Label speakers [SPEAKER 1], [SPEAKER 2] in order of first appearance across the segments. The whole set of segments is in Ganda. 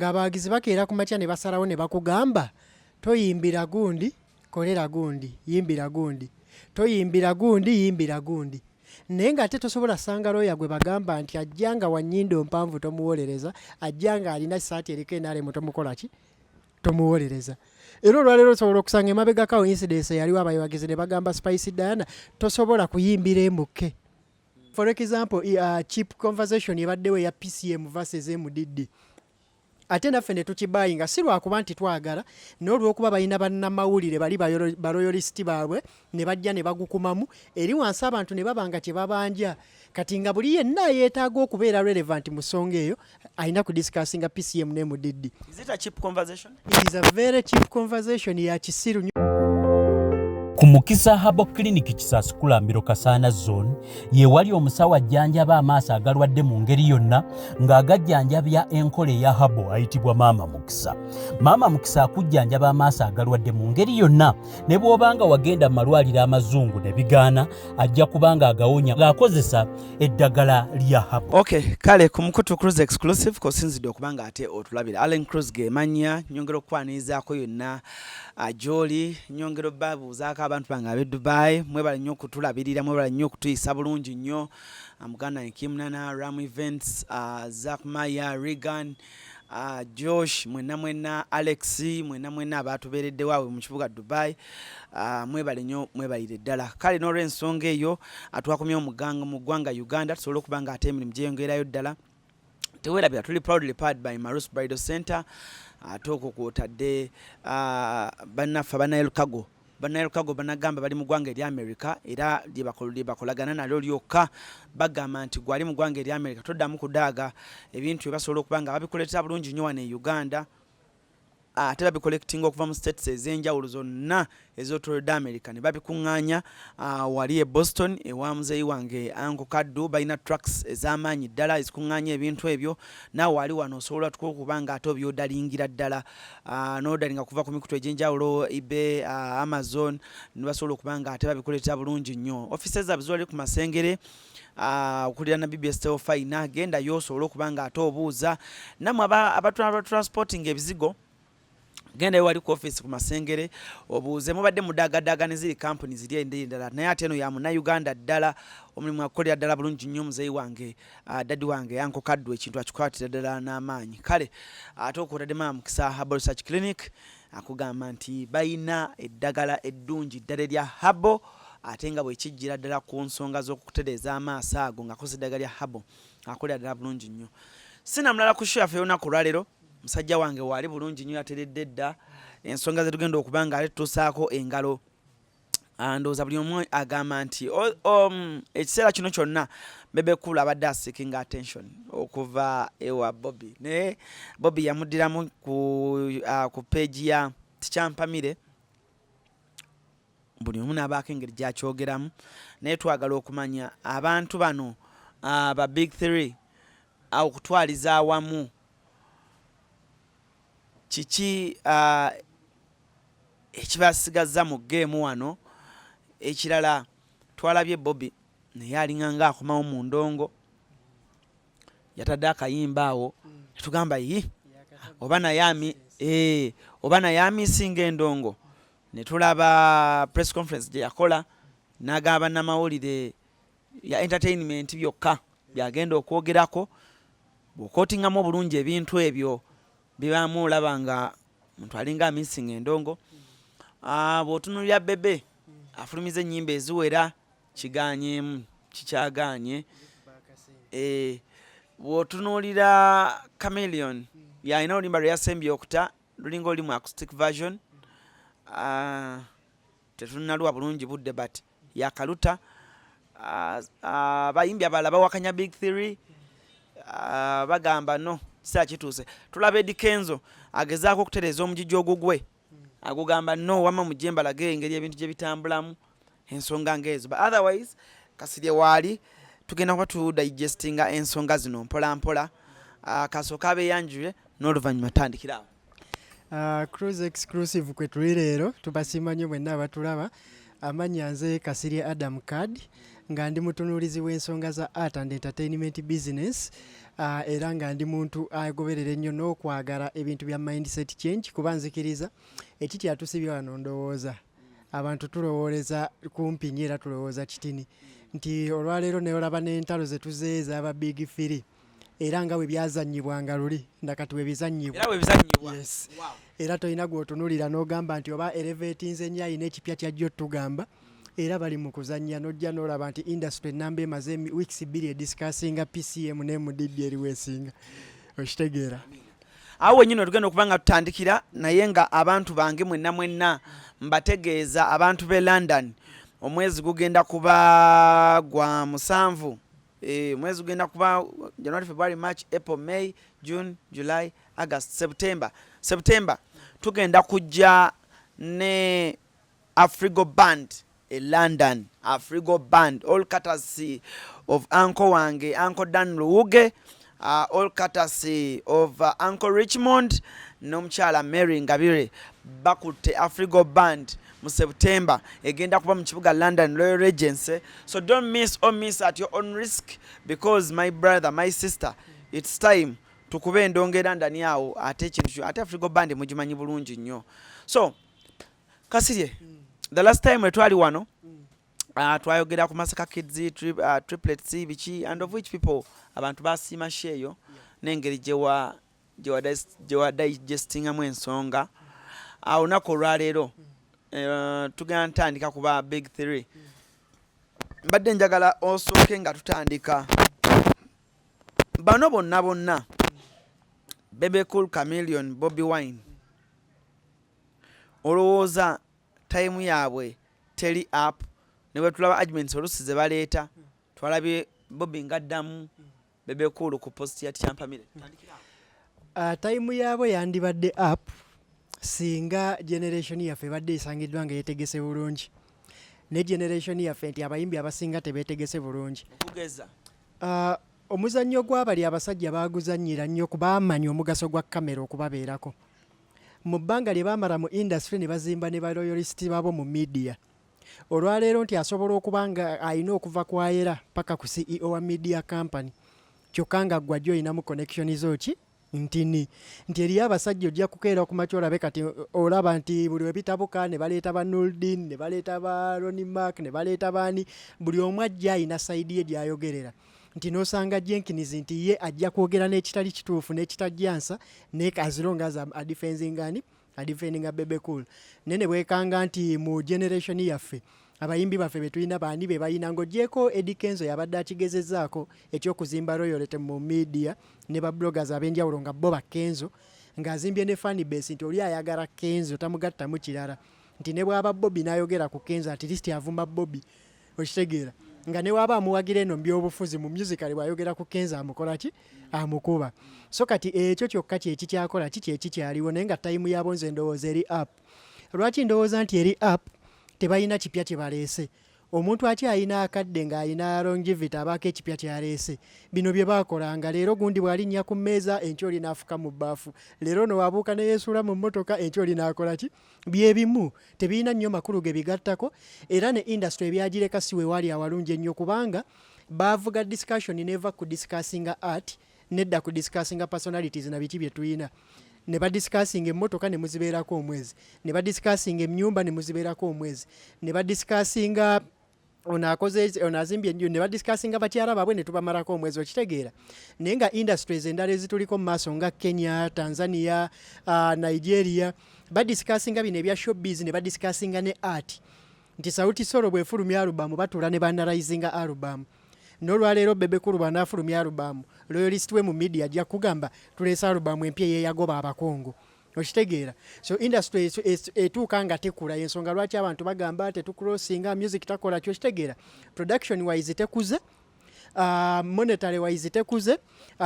[SPEAKER 1] Ng'abawagizi bakeera ku makya ne basalawo ne bakugamba toyimbira gundi kolera gundi yimbira gundi toyimbira gundi yimbira gundi naye ng'ate tosobola sanga looya gwe bagamba nti ajja nga wa nnyindo mpanvu tomuwolereza ajja nga alina ssaati eriko enaalemu tomukola ki tomuwolereza era olwaleero osobola okusanga emabegakawo incidence yaliwo abayiwagizi ne bagamba Spice Diana tosobola kuyimbira emuke. For example, cheap conversation yabaddewo ya PCM versus MDD. Ate naffe ne tukibayinga si lwakuba nti twagala n'olwokuba balina bannamawulire bali baloyalisiti baabwe ne bajja ne bagukumamu eri wansi abantu ne babanga kyebabanja kati nga buli yenna yeetaaga okubeera relevant mu nsonga eyo alina kudiscussinga PCM ne MDD.
[SPEAKER 2] Is it a cheap conversation?
[SPEAKER 1] It is a very cheap conversation ya kisiru.
[SPEAKER 3] Ku Mukisa Herbal Clinic Kisaskulambiro Kasana Zone ye wali omusawo ajjanjaba amaaso agalwadde mu ngeri yonna ng'agajjanjabya enkole ya herbal ayitibwa Maama Mukisa. Maama Mukisa akujjanjaba amaaso agalwadde mu ngeri yonna ne bw'obanga wagenda mu malwaliro amazungu ne bigaana ajja kubanga agawonya ng'akozesa eddagala lya herbal.
[SPEAKER 2] Okay, kale ku mukutu CRUZ exclusive kosinzidde okubanga ate otulabira ALLANCRUZ gemanya nyongero okwanirizaako yonna ajoli nyongero babuuzaako abantu bange ab'e Dubai mwebale nnyo okutulabirira mwebale nnyo okutuyisa bulungi nnyo Muganda Nkimnana Ram Events Zak Maya Regan Josh mwena Alex mwena abatubeereddewo awe mu kibuga Dubai mwebale nnyo mwebalire ddala kale n'olw'ensonga eyo atwakomye omuganga mu ggwanga Uganda tusobole okubanga ate emirimu gyeyongerayo ddala teweerabira tuli proudly powered by Marus Bridal Center atoko kwotadde bannaffe Banayelukago banagamba bali mu ggwanga eri America era bakolagana nalyo lyokka bagamba nti gwali mu ggwanga eri America toddamu kudaaga ebintu basobola okubanga babikoletera bulungi nnyo wano e Uganda ate babicollectinga okuva mu states ez'enjawulo zonna ez'otolodde America ne babikuŋŋaanya wali e Boston ewa muzeeyi wange Uncle Kaddu balina trucks ez'amaanyi ddala ezikuŋŋaanya ebintu ebyo naawe wali wano osobola tukubanga ate obyodalingira ddala n'odalinga kuva ku mikutu egy'enjawulo eBay Amazon ne basobola okubanga ate babikoletera bulungi nnyo offices zaabwe ziri ku Masengere okulira na BBS Teofina genda yo osobola okubanga ate obuuza namwe abatransporting ebizigo genda wali ku office ku Masengere obuuze mubadde mudagadaga ne ziri company ziri endala naye ate eno ya muna Uganda ddala omulimu akolera ddala bulungi nnyo muzeeyi wange daddy wange Uncle Kaddu ekintu akikwatira ddala n'amaanyi kale ate okutadde Maama Mukisa Herbal Research Clinic akugamba nti bayina eddagala eddungi ddala erya herbal ate nga bwekijjira ddala ku nsonga z'okutereeza amaaso ago ng'akozesa eddagala lya herbal akolera ddala bulungi nnyo sina mulala ku show yaffe olunaku lwaleero musajja wange wali bulungi nnyo yateredde dda ensonga ze tugenda okubanga ate tutuusaako engalo ndowooza buli omu agamba nti ekiseera kino kyonna Bebe Cool abadde aseekinga attention okuva ewa Bobi naye Bobi yamuddiramu ku page ya tikyampamire buli omu n'abaako engeri gyakyogeramu naye twagala okumanya abantu bano ba big three okutwaliza awamu kiki ekibasigaza mu game wano ekirala twalabye Bobi naye alinga nga akomawo mu ndongo yatadde akayimba awo tugamba oba naye amisinga endongo ne tulaba press conference gye yakola n'agamba n'amawulire ya entertainment byokka byagenda okwogerako bw'okootingamu obulungi ebintu ebyo bibamu olaba nga muntu alinga missing endongo bw'otunuulira Bebe afulumiza ennyimba eziwera kigaanyeemu kikyagaanye bw'otunuulira Chameleon yalina olulimba lwe yasembye okuta lulinga oli mu acoustic version tetunalwa bulungi budde but yakaluta abayimbi abalala bawakanya big three bagamba no kiseera kituuse tulaba Eddie Kenzo agezaako okutereeza omugigi ogugwe agugamba no wama mujemba lage engeri ebintu gye bitambulamu ensonga ng'ezo but otherwise kasirye waali tugenda kuba tudigestinga ensonga zino mpola mpola kasooka abeeyanjule n'oluvannyuma tandikirawo
[SPEAKER 1] CRUZ exclusive kwe tuli leero tubasiima nnyo mwenna abatulaba amannya nze Kasirye Adam Card nga ndi mutunuulizi w'ensonga za art and entertainment business era nga ndi muntu agoberera ennyo n'okwagala ebintu bya mindset change kuba nzikiriza ekiti atusibye wano ndowooza abantu tulowooleza kumpi nnyo era tulowooza kitini nti olwaleero ne olaba n'entalo ze tuzeeza aba big three era nga bwe byazannyibwanga luli ndakati we bizannyibwa yes. Era tolina gw'otunuulira n'ogamba nti oba elevatinze nnyo ayina ekipya kyajja otugamba era bali mu kuzannya n'ojja n'olaba nti industry ennamba emaze weeks 2 ediscussinga PCM ne MDB eriweesinga okitegeera
[SPEAKER 2] awo nyino tugenda okuba nga tutandikira naye nga abantu bange mwenna mbategeeza abantu b'e London omwezi gugenda kuba gwa 7 mwezi gugenda kuba January, February, March, April, May, June, July, August, September tugenda kujja ne Afrigo Band in London. Afrigo Band, all courtesy of Uncle Wange, Uncle Dan Luuge, all courtesy of Uncle Richmond, Nomchala Mary Ngabire, bakute Afrigo Band mu September egenda kuba mu kibuga London Royal Regency. So don't miss at your own risk, because my brother, my sister, it's time tukube endongera ndani yawo ate ekintu ate Afrigo Band mugimanyi bulungi nnyo. So Kasirye, the last time twali wano twayogera ku Masaka Kids triplets bichi, and of which people abantu basima sheyo n'engeri gyewa digestinga mu ensonga olunaku olwaleero tugenda ntandika kuba big 3 mbadde njagala osooke nga tutandika bano bonna Bebe Cool, Chameleon, Bobi Wine olowooza time yaabwe teri up ne bwe tulaba arguments olusi ze baleeta twalabye Bobi ngaddamu Bebe Cool ku post ya Kyampamire
[SPEAKER 1] time yaabwe yandibadde up singa generation yaffe badde esangiddwa nga yetegese bulungi ne generation yaffe nti abayimbi abasinga tebeetegese bulungi
[SPEAKER 2] okugeza
[SPEAKER 1] omuzannyo gw'abali abasajja baaguzannyira nnyo kuba amanyi omugaso gwa kamera okubabeerako mu bbanga lye baamala mu industry ne bazimba ne baroyalisiti baabo mu media olwaleero nti asobola okuba nga alina okuva kwayera paka ku CEO wa media company kyokka nga gwajjo olinamu connection zooki nti eriyo abasajja ojja kukeera ku makya olabe kati olaba nti buli webitabuka ne baleeta ba Nuldin ne baleeta ba Ronnie Mark ne baleeta baani buli omu ajja alina sayidi ye gy'ayogerera nti n'osanga Jenkins nti ye ajja kwogera n'ekitali kituufu n'ekitajjansa ne kazironga za adifendinga Bebe Cool nene bwekanga nti mu generation yaffe abayimbi baffe betulina baani be balina ng'ogyeko Eddie Kenzo yabadde akigezezzaako ekyokuzimba royalty mu media ne ba bloggers ab'enjawulo nga bo ba Kenzo ng'azimbye ne fan base nti oli ayagala Kenzo tamugattamu kirala nti ne bw'aba Bobi n'ayogera ku Kenzo at least avuma Bobi okitegeera nga ne waba amuwagira eno mbyobufuzi mu musical bw'ayogera ku Kenzo amukola ki amukuba so kati ekyo kyokka kyekikyakola kikyaliwo naye nga time yabo nze ndowooza eri up lwaki ndowooza nti eri up tebalina kipya kye baleese omuntu akyalina akadde ng'alina longevity abaako ekipya kyaleese bino bye baakolanga leero gundi bw'alinnya ku mmeeza enkyoli n'afuka mu bbaafu leero no wabuuka ne yeesuula mu mmotoka enkyoli n'akola ki byebimu tebirina nnyo makulu ge bigattako era ne industry ebyagireka si we wali awalungi ennyo kubanga baavuga discussion neva ku discussinga art nedda ku discussinga personalities na biki bye tulina ne badiscussing emmotoka ne muzibeerako omwezi ne badiscussing ennyumba ne muzibeerako omwezi ne badiscussinga onazimbye ennyo ne badiscussinga bakyala baabwe ne tubamalako omwezi okitegeera naye nga industries endala ezituliko mu maaso nga Kenya, Tanzania, Nigeria badiscussinga bino ebya showbiz ne badiscussinga ne art nti Sauti Sol bwefulumya alubamu batuula ne banalizinga alubamu n'olwaleero Bebe Cool bw'anaafulumya alubamu loyalist we mu media ajja kugamba tuleesa alubamu empya eyeeyagoba abakongo okitegeera so industry etuuka nga tekula ensonga lwaki abantu bagamba tetucrossinga music takola kyo kitegeera production wise tekuze monetary wise tekuze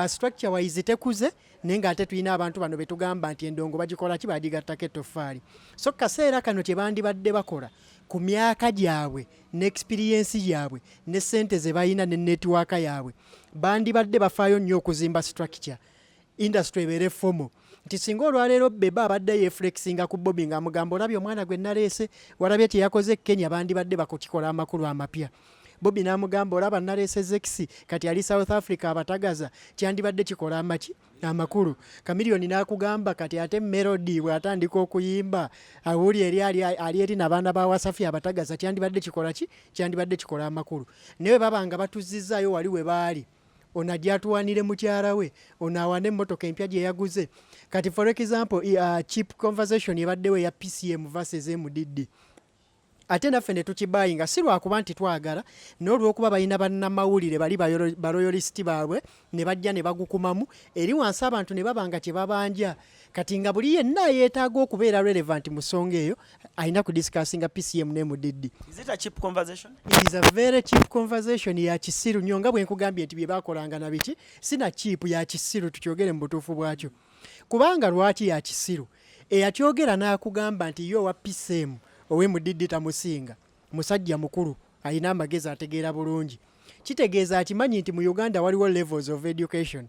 [SPEAKER 1] structure wise tekuze naye ng'ate tulina abantu bano betugamba nti endongo bagikola ki bagigattako ettoffaali so kaseera kano kye bandibadde bakola ku myaka gyabwe ne experience yaabwe ne ssente ze balina ne network yaabwe bandibadde bafaayo nnyo okuzimba structure industry ebeere fomo nti singa olwaleero Bebe abadde yeflexinga ku Bobi ng'amugamba olabye omwana gwe naleese walabye kye yakoze Kenya bandibadde bakukikola amakulu amapya Bobi n'amugamba olaba nalese Zex kati ali South Africa abatagaza kyandibadde kikola amaki amakulu. Chameleone n'akugamba kati ate Melody bw'atandika okuyimba awuli ali eri n'abaana ba Wasafi abatagaza kyandibadde kikola ki kyandibadde kikola amakulu. Newe babanga batuzizaayo wali we baali onajja atuwanire mukyala we onawane emmotoka empya gye yaguze. Kati for example cheap conversation yabaddewo ya PCM versus MDD. Ate naffe ne tukibayinga si lwakuba nti twagala n'olw'okuba balina bannamawulire bali baroyalisiti baabwe ne bajja ne bagukumamu eri wansi abantu ne babanga kye babanja. Kati nga buli yenna yeetaaga okubeera relevant mu nsonga eyo alina kudiscussinga PCM ne MDD.
[SPEAKER 2] Is it a cheap conversation?
[SPEAKER 1] It is a very cheap conversation ya kisiru nnyo nga bwe nkugambye nti bye baakolanga na biki sina cheap ya kisiru tukyogere mu butuufu bwakyo. Kubanga lwaki ya kisiru eyakyogera n'akugamba nti yo wa PCM owe MDD tamusinga musajja mukulu alina amagezi ategeera bulungi. Kitegeeza akimanyi nti mu Uganda waliwo levels of education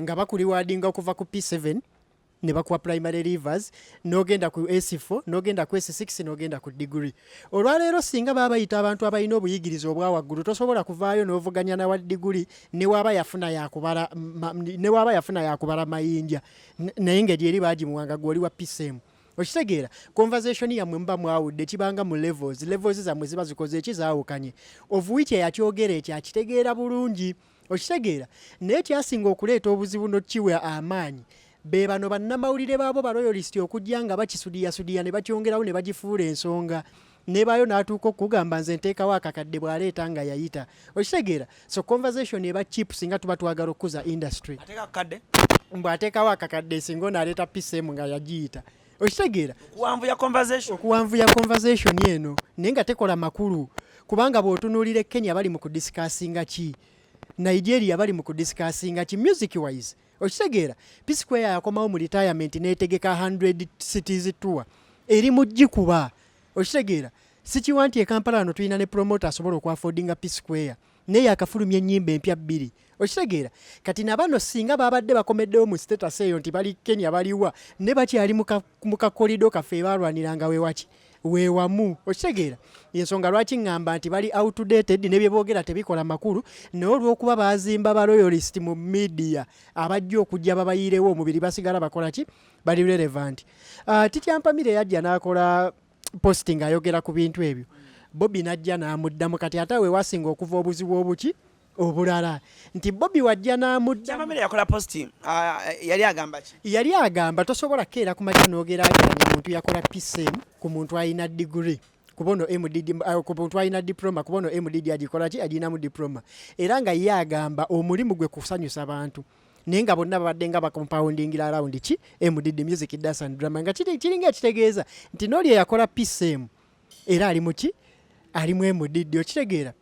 [SPEAKER 1] nga bakuliwadinga okuva ku P7 ne bakuwa primary leavers n'ogenda ku S4 n'ogenda ku S6 n'ogenda ku degree. Olwaleero singa baba bayita abantu abalina obuyigiriza obwa waggulu tosobola kuvaayo n'ovuganya na wa degree ne waba yafuna yakubala mayinja naye ngeri eri baagimuwanga gwoli wa PCM. Okitegeera conversation yammwe mba mwawudde kibanga mu levels zammwe ziba zikoze ekizaawukanye of which yakyogera ekyo akitegeera bulungi. Okitegeera naye kyasinga okuleeta obuzibu n'okiwe amaanyi be bano bannamawulire baabo baroyalisiti okujja nga bakisudiya ne bakyongerawo ne bagifuula ensonga ne bayo n'atuuka okugamba nze nteekawo akakadde bw'aleeta nga yayita. Okitegeera so conversation eba cheap singa tuba twagala okuza industry mbw'ateekawo akakadde singa onaleeta PCM nga yagiyita. Okitegeera okuwanvuya conversation eno naye nga tekola makulu kubanga bw'otunuulira Kenya bali mu kudiscussinga ki Nigeria bali mu kudiscussinga ki music wise. Okitegeera P-Square yakomawo mu retirement n'etegeka 100 cities tour eri mugikuba. Okitegeera sikiwa nti Kampala no tulina ne promoter asobola okwaffordinga P-Square naye akafulumya ennyimba empya 2. Okitegeera kati nabano singa babadde bakomeddewo mu status eyo nti bali Kenya baliwa ne bakyali mu kakolido kaffe balwaniranga wewamu. Okitegeera ensonga lwaki ngamba nti bali outdated ne bye boogera tebikola makulu n'olw'okuba bazimba baroyalist mu media abajja okujja babayirewo omubiri basigala bakola ki bali relevant. Tityampamire yajja n'akola posting ayogera ku bintu ebyo. Bobi najja n'amuddamu kati ate we wasinga okuva obuzibu obuki obulala nti Bobi wajja n'amuddamu
[SPEAKER 2] yakola posting
[SPEAKER 1] yali agamba tosobola keera ku makya n'ogeraageranya muntu yakola PCM ku muntu alina degree kubono MDD ku muntu alina diploma kubono MDD agikola ki aginamu diploma era nga ye agamba omulimu gwe kusanyusa abantu naye nga bonna babadde nga bakompoundingira around ki MDD music dance and drama nga kiringa ekitegeeza nti n'oli yakola PCM era ali muki ali mu MDD. Okitegeera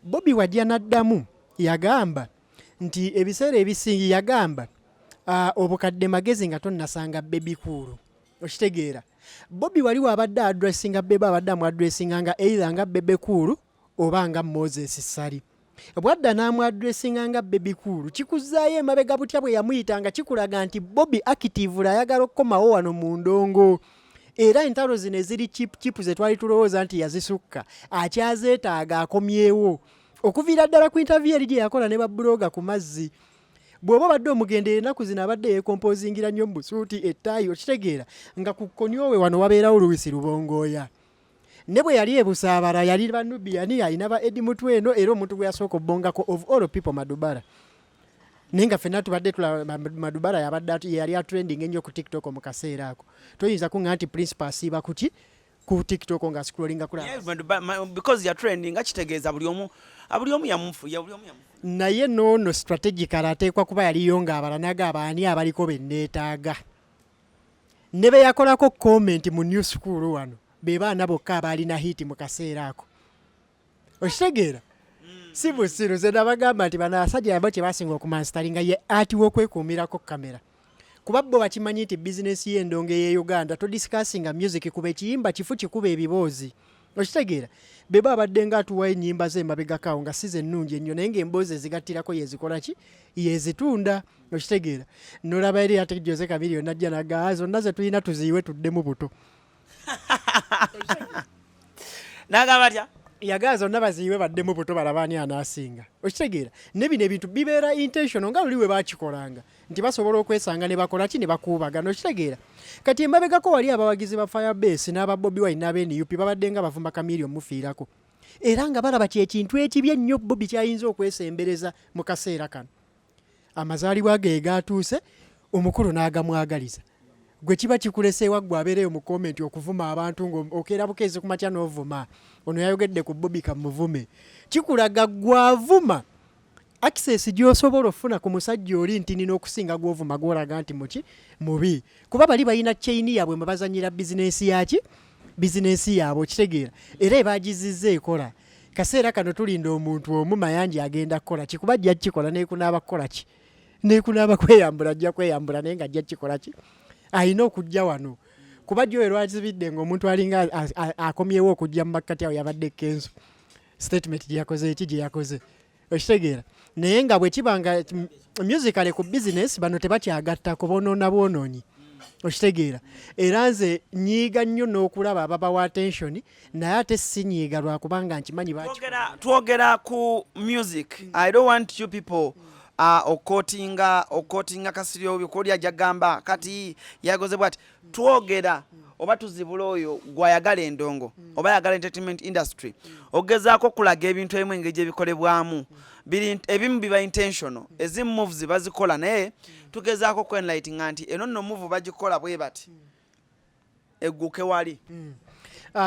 [SPEAKER 1] Bobi wajja n'addamu yagamba nti ebiseera ebisingi yagamba obukadde magezi nga tonnasanga Bebe Cool. Okitegeera Bobi waliwo abadde addressinga Bebe abadde amuaddressinga nga either nga Bebe Cool oba nga Moses Sali. Bwadda n'amuaddressinga nga Bebe Cool kikuzzaayo emabega butya bwe yamuyitanga kikulaga nti Bobi active ayagala okukomawo wano mu ndongo. Era entalo zino eziri chipu ze twali tulowooza nti yazisukka akyazeetaaga akomyewo okuviira ddala ku interview eri gye yakola ne babbuloga ku mazzi. Bw'oba badde omugendera ennaku zino abadde yeekompozingira nnyo mu busuuti ettaayi. Okitegeera nga ku konyowe wano wabeerawo Luwisi Lubongooya ne bwe yali ebusaabala yali Banubiani alina ba Edi Mutweno era omuntu gwe yasooka obbongako of all people Madubara. Naye nga ffenna tubadde Madubara yali atrending ennyo ku TikTok mu kaseera ako. Toyinza kuŋŋa nti principal asiiba kuki ku TikTok nga scrollinga
[SPEAKER 2] because you're trending akitegeeza buli omu yamufu.
[SPEAKER 1] Naye noono strategical ateekwa kuba yaliyo ng'abalanaga abaani abaliko be neetaaga. Ne be yakolako comment mu new school wano be baana bokka abaalina hiti mu kaseera ako. Okitegeera si busiru ze nabagamba nti bano abasajja abo kye basinga okumanstaringa ye ati w'okwekuumirako kamera kuba bo bakimanyi nti bizinesi y'endongo ye Uganda todiscussinga music kuba ekiyimba kifu kikuba ebiboozi. Okitegeera Bebe abadde nga atuwa ennyimba ze emabegakaawo nga si ze nnungi ennyo naye ng'emboozi ezigattirako yezikola ki yezitunda. Okitegeera nolaba eri ate Jose Chameleone najja naga zonna ze tulina tuziyiwe tuddemu buto
[SPEAKER 2] n'agamba atya
[SPEAKER 1] yagaza nabaziwe baddemu buto balabani anasinga okitegeera ne bino ebintu bibeera intentional nga luliwe bakikolanga nti basobola okwesanga ne bakola ki ne bakuubagana okitegeera kati emabegako wali abawagizi ba Firebase n'aba Bobi Wine n'abeNUP babadde nga bavumba Chameleon mufiirako era nga balaba ekintu ekibi ennyo Bobi kyayinza okwesembereza mu kaseera kano amazaalibwa ge gatuuse omukulu n'agamwagaliza gwe kiba kikuleseewa gwe abeereyo mu komenti okuvuma abantu ng'okeera bukeezi ku makya n'ovuma ono yayogedde ku Bobi kamuvume kikulaga gwavuma access gy'osobola ofuna ku musajja oli nti nina okusinga gw'ovuma gw'olaga nti muki mubi kuba bali balina chain yaabwe mwe bazanyira bizinensi yaki bizinensi yaabwe okitegeera era ebagizizza ekola kaseera kano tulinda omuntu omu Mayanja agenda kukola ki kuba ajja kikola neekunaaba kukola ki neekunaaba kweyambula ajja kweyambula naye nga ajja kikola ki ayina okujja wano kuba gyo lwazibidde ng'omuntu alinga akomyewo okujja mu makkati awo yabadde Kenzo statement gye yakoze eki gye yakoze okitegeera naye nga bwe kibanga musicale ku business bano tebakyagatta kubonoona bwonoonyi okitegeera era nze nyiiga nnyo n'okulaba ababawa attention naye ate sinyiiga lwakubanga nkimanyi
[SPEAKER 2] twogera ku music. I don't want you people okotinga Kasiryo byokoli ajagamba kati yagoze bwati twogera oba tuzibula oyo gwayagala endongo oba yagala entertainment industry ogezaako kulaga ebintu ebimu engeri ebikolebwamu ebimu biba intentional ezimu moves bazikola naye tugezaako kwenlightinga nti eno nno move bagikola bwe bati egguke wali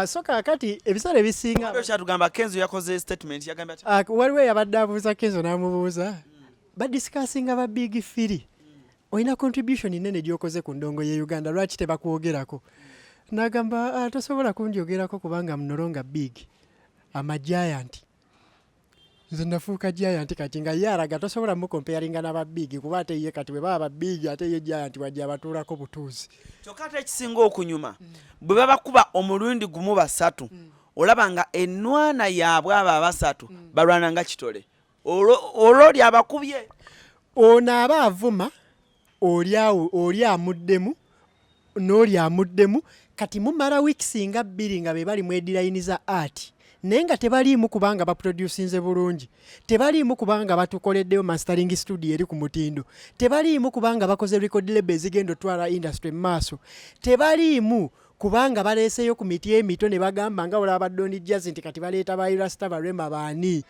[SPEAKER 1] so kakati ebiseera ebisinga
[SPEAKER 2] kyatugamba Kenzo yakoze statement yagamba
[SPEAKER 1] waliwo yabadde abuuza Kenzo n'amubuuza badisikasinga ba big firi oyina contribution nene gyokoze ku ndongo ye Uganda lwaki tebakwogerako nagamba tosobola kunjogerako kubanga mnolonga big giant nze nafuuka giant kati nga ye araga tosobola mukomparinga n'aba big kuba ate ye kati bwe baba big ate ye giant wajja abatuulako butuuzi
[SPEAKER 2] kyokka ate ekisinga okunyuma bwe babakuba omulundi gumu basatu olaba nga ennwana yaabwe abo abasatu balwana nga kitole ololi abakubye
[SPEAKER 1] ono aba avuma oli amuddemu n'oli amuddemu kati mumala weeks nga bbiri nga be bali mu headline za art naye nga tebaliimu kubanga baproducinze bulungi tebaliimu kubanga batukoleddeyo mastering studio eri ku mutindo tebaliimu kubanga bakoze record label ezigenda otwala industry mu maaso tebaliimu kubanga baleeseyo ku miti emito ne bagamba nga olaba Doni Jazz nti kati baleeta ba Rasta Barema baani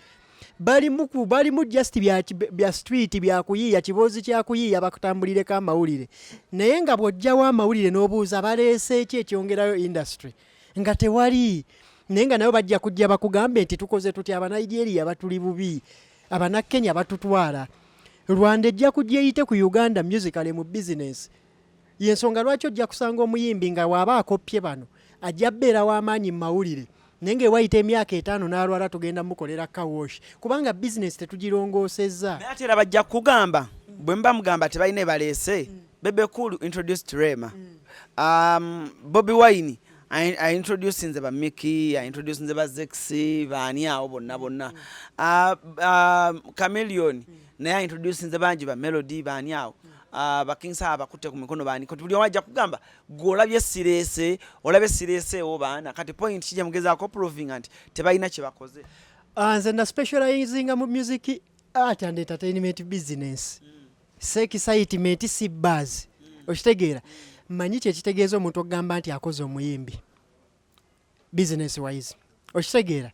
[SPEAKER 1] balimu just bya street bya kuyiya kibozi kya kuyiya bakutambulireko amawulire naye nga bw'ojjawo amawulire n'obuuza baleese ki ekyongerayo industry nga tewali naye nga nayo bajja kujja bakugambe nti tukoze tuti Abanigeria batuli bubi Abanakenya batutwala Rwanda ejja kujja eyite ku Uganda musicale mu business yensonga lwaki ojja kusanga omuyimbi nga waaba akoppye bano ajja bbeera w'amaanyi mu mawulire nenge wayita emyaka 5 n'alwala tugenda mukolera kawosh kubanga business tetugirongoosezza
[SPEAKER 2] naye ate era bajja kugamba bwe mba mugamba tebalina baleese Bebe Cool introduced Rema Bobi Wine I introduced nze ba Mickey I introduced nze ba Zexi baani awo bonna Chameleon naye I introduced nze banji ba Melody baani awo bakingsa abakutte ku mikono baani kati buli wajja kugamba golabye sirese obana kati point kije mugezaako proving anti tebalina kye bakoze
[SPEAKER 1] nze na specializing mu music art and entertainment business excitement si buzz okitegeera manyi kye kitegeeza omuntu okugamba nti akoze omuyimbi business wise okitegeera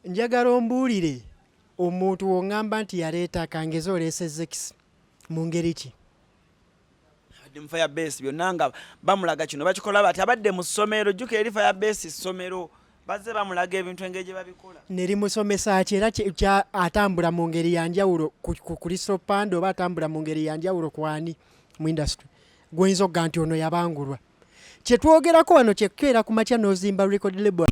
[SPEAKER 1] njagala ombuulire omuntu wongamba nti yaleeta kangezo oleese Zex mu ngeri ki
[SPEAKER 2] Firebase byonna nga bamulaga kino bakikola bati abadde mu ssomero jjuka eri Firebase ssomero bazze bamulaga ebintu engeri gye babikola
[SPEAKER 1] neri musomesa era atambula mu ngeri yanjawulo ku Crystal Pando oba atambula mu ngeri yanjawulo kwani mu industry gwoyinza okuga nti ono yabangulwa kyetwogerako wano kyekkeera ku makya n'ozimba record label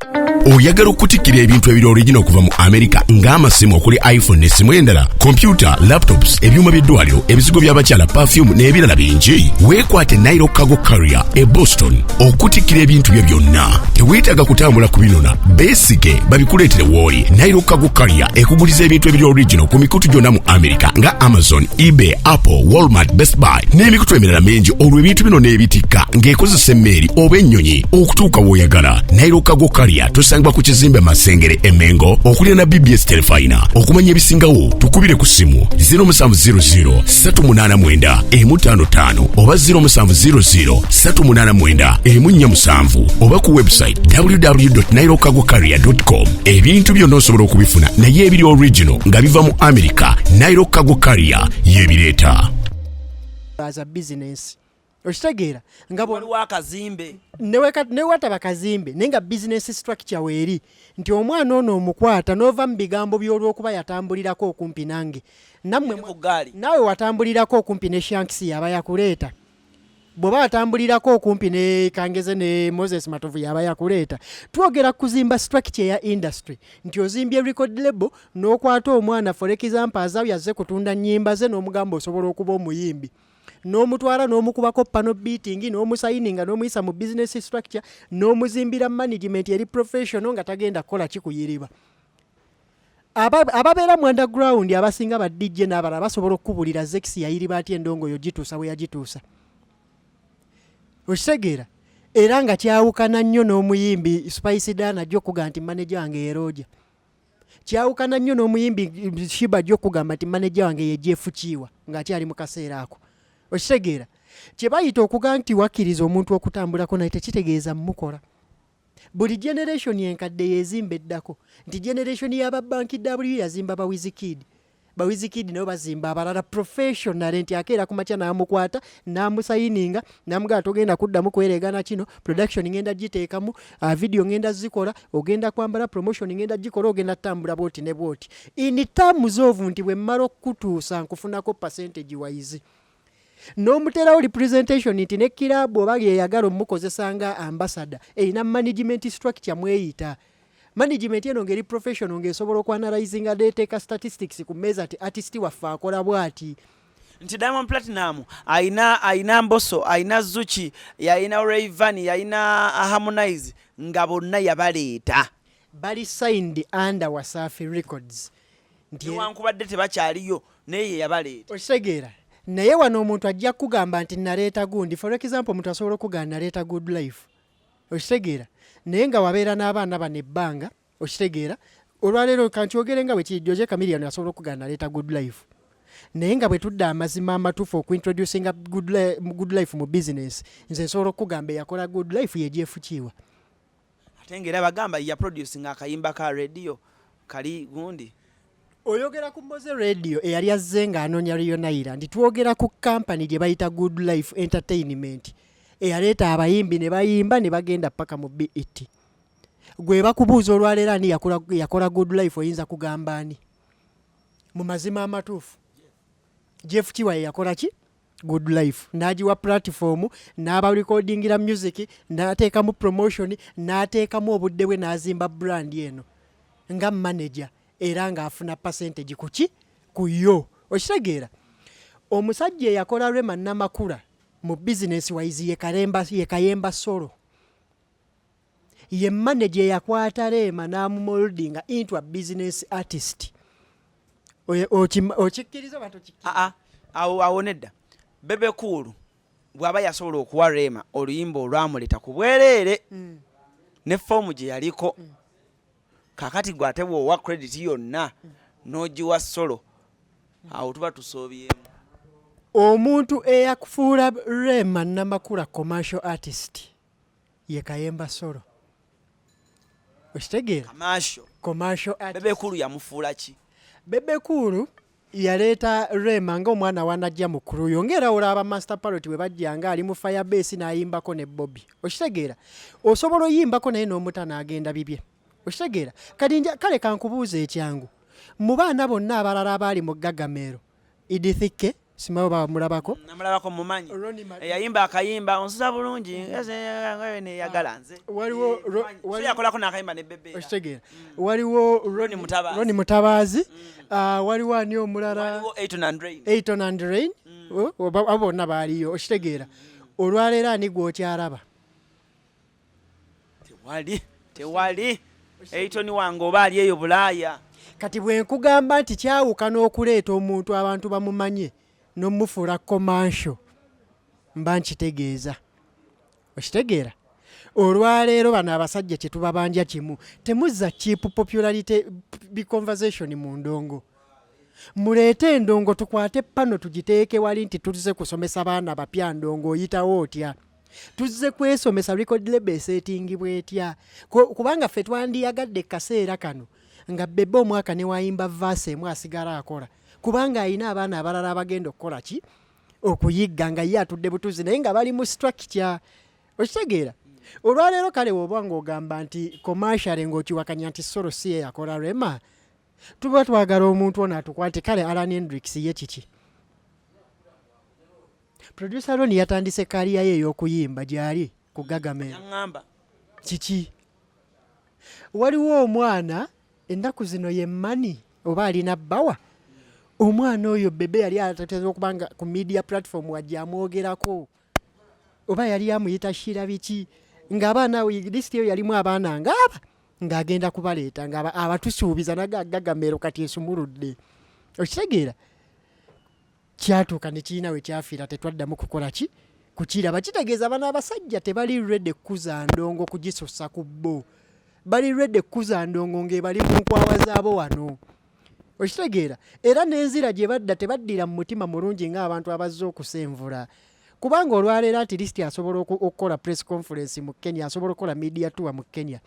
[SPEAKER 4] oyagala okutikira ebintu ebiri original okuva mu America ng'amasimu okuli iPhone n'essimu endala computer laptops ebyuma by'eddwaliro ebizigo by'abakyala perfume n'ebirala bingi weekwate Nairo Cargo Carrier e Boston okutikira ebintu bye byonna teweetaaga kutambula kubinona beesige babikuleetere wooli Nairo Cargo Carrier ekuguliza ebintu ebiri original ku mikutu gyonna mu America nga Amazon eBay Apple Walmart Best Buy n'emikutu emirala mingi olwo ebintu bino n'ebitikka ng'ekozesa emmeri oba ennyonyi okutuuka w'oyagala Nairo Cargo Carrier tusangibwa ku kizimbe Masengere Emengo okulya na BBS Telefina. Okumanya ebisingawo tukubire ku simu 0700 389 155 oba 0700 389 147 oba ku website www.nairokagocarrier.com. Ebintu byonna osobola okubifuna naye ebiri original nga biva mu America. Nairo Cargo Carrier yebireeta.
[SPEAKER 1] As a business. Oshitegeera ngabo
[SPEAKER 2] waliwo akazimbe
[SPEAKER 1] ne wataba kazimbe nenga business structure weeri nti omwana ono omukwata nova mu bigambo by'olwokuba yatambulirako okumpi nange nammwe nawe watambulirako okumpi ne Shanks yaba yakuleeta bw'oba watambulirako okumpi ne Kangeze ne Moses Matovu yaba yakuleeta. Twogera kuzimba structure ya industry nti ozimbye record label n'okwata omwana for example azawo yazze kutunda nnyimba ze n'omugamba osobola okuba omuyimbi n'omutwala n'omukubako pano beating n'omusayininga n'omuyisa mu business structure n'omuzimbira management eri professional nga tagenda kukola kikuyiriba. Ababeera mu underground abasinga ba DJ n'abalala basobola okukubulira Zex yayiriba ati endongo yo gituusa bwe yagituusa. Okitegeera era nga kyawukana nnyo n'omuyimbi Spice Dana gy'okuga nti manager wange yeroja. Kyawukana nnyo n'omuyimbi Shiba gy'okugamba nti manager wange ye Jeff Chiwa ng'akyali mu kaseera ako. Okitegeera kye bayita okuga nti wakkiriza omuntu okutambulako naye tekitegeeza mukola. Buli generation yenkadde yezimba eddako nti generation y'ababanki W yazimba ba Wizkid. Ba Wizkid nabo bazimba abalala professional nti akeera ku makya n'amukwata n'amusayininga n'amugamba togenda kuddamu kweregana kino production ngenda giteekamu video ngenda zikola ogenda kwambala promotion ngenda gikola ogenda tambula bwoti ne bwoti. In terms of nti bwe mmala okutuusa nkufunako percentage wise. N'omuterawo representation nti ne kirabu oba yeyagala omukozesa nga ambassador erina management structure mweyita. Management eno ngeri professional ng'esobola okwanalizinga data statistics ku meza ati artist waffe akola bw'ati.
[SPEAKER 2] Nti Diamond Platinum aina Mbosso aina Zuchi yaina Rayvanny yaina Harmonize nga bonna yabaleeta
[SPEAKER 1] bali signed under Wasafi Records.
[SPEAKER 2] Nti wankubadde tebakyaliyo naye yabaleeta.
[SPEAKER 1] Okitegeera naye wano omuntu ajja kugamba nti naleeta gundi for example omuntu asobola okugamba naleeta Good Life. Okitegeera naye nga wabeera n'abaana bano ebbanga okitegeera olwaleero kankyogere nga bwe kijjoje Chameleon asobola okugamba naleeta Good Life. Naye nga bwe tudda amazima amatuufu okuintroducinga good life mu business nze nsobola okugamba yakola Good Life ye Jeff Chiwa.
[SPEAKER 2] Ate ng'era bagamba ya producing akayimba ka radio kali gundi.
[SPEAKER 1] Oyogera ku Mboze Radio eyali azze nga anoonya Rionaira ndi twogera ku company gye bayita Good Life Entertainment eyaleeta abayimbi ne bayimba ne bagenda paka mu BET. Gwe bakubuuza olwaleero ani yakola Good Life oyinza kugamba ani? Mu mazima amatuufu Jeff Chiwa yakola ki? Good Life. N'agiwa platform n'aba recordingira music n'ateekamu promotion n'ateekamu obudde bwe n'azimba brand eno nga manager era ng'afuna percentage kuki ku yo. Okitegeera omusajja yakola Rema Namakula mu business wise ye Kayemba Solo ye manager yakwata Rema n'amumoldinga into a business artist. Okikkiriza bato kikkiriza
[SPEAKER 2] awo nedda Bebe Cool bw'aba yasobola okuwa Rema oluyimba olwamuleta ku bwereere ne fomu gye yaliko kakati gwate bw'owa credit yonna n'ogiwa Solo awo tuba tusobyemu.
[SPEAKER 1] Omuntu eyakufuula Rema Namakula commercial artist ye Kayemba Solo. Okitegeera commercial artist.
[SPEAKER 2] Bebe Cool yamufuula ki?
[SPEAKER 1] Bebe Cool yaleeta Rema ng'omwana wanajja mu CRUZ yongera olaba Master Parrot we bajjanga ali mu Firebase n'ayimbako ne Bobi. Okitegeera osobola oyimbako naye n'omutana agenda bibye. Okitegeera kale kankubuuza ekyangu mu baana bonna abalala abaali mu Gagamero Idithike simawo bamulabako
[SPEAKER 2] namulabako mumanyi yayimba akayimba onsuza bulungi ne yagala nze
[SPEAKER 1] waliwo
[SPEAKER 2] yakolako n'akayimba ne Bebe.
[SPEAKER 1] Okitegeera waliwo Roni Mutabazi waliwo ani omulala
[SPEAKER 2] waliwo
[SPEAKER 1] Ayton and Rain abo bonna baaliyo. Okitegeera olwaleero ani gw'okyalaba?
[SPEAKER 2] Tewali Ayton wange oba ali eyo Bulaaya.
[SPEAKER 1] Kati bwe nkugamba nti kyawuka n'okuleeta omuntu abantu bamumanye n'omufuula commercial mba nkitegeeza. Okitegeera olwaleero bano abasajja kye tubabanja kimu temuzza cheap popularity conversation mu ndongo muleete endongo tukwate pano tugiteeke wali nti tuze kusomesa baana bapya ndongo oyitawo otya tuzze kwesomesa record label esetingibwa etya kubanga ffe twandiyagadde kaseera kano nga Bebe omwaka ne wayimba verse emu asigala akola kubanga ayina abaana abalala abagenda okukola ki okuyigga nga ye atudde butuzi naye nga bali mu structure okitegeera olwaleero kale woba ng'ogamba nti commercial ng'okiwakanya nti solo si ye yakola Rema tuba twagala omuntu ono atukwate kale Alan Hendrix ye kiki producer Ron yatandise kaliya ye ey'okuyimba gyali ku Gagamero kiki waliwo omwana ennaku zino ye mani oba alina bbawa omwana oyo Bebe yali atateza okubanga ku media platform wajja amwogerako oba yali amuyita shira biki ng'abaana list eyo yalimu abaana ng'aba ng'agenda kubaleeta nga abatusuubiza Gagamero kati esumuludde okitegeera kyatuuka ne kiina we kyafiira tetwaddamu kukola ki kukiraba kitegeeza bano abasajja tebali ready kuza ndongo kugisosa ku bbo bali ready kuza ndongo ng'ebali mu nkwawa zaabo wano okitegeera era n'enzira gye badda tebaddira mu mutima mulungi ng'abantu abazze okusenvula kubanga olwaleero ati listi asobola okukola press conference mu Kenya asobola okukola media tour mu Kenya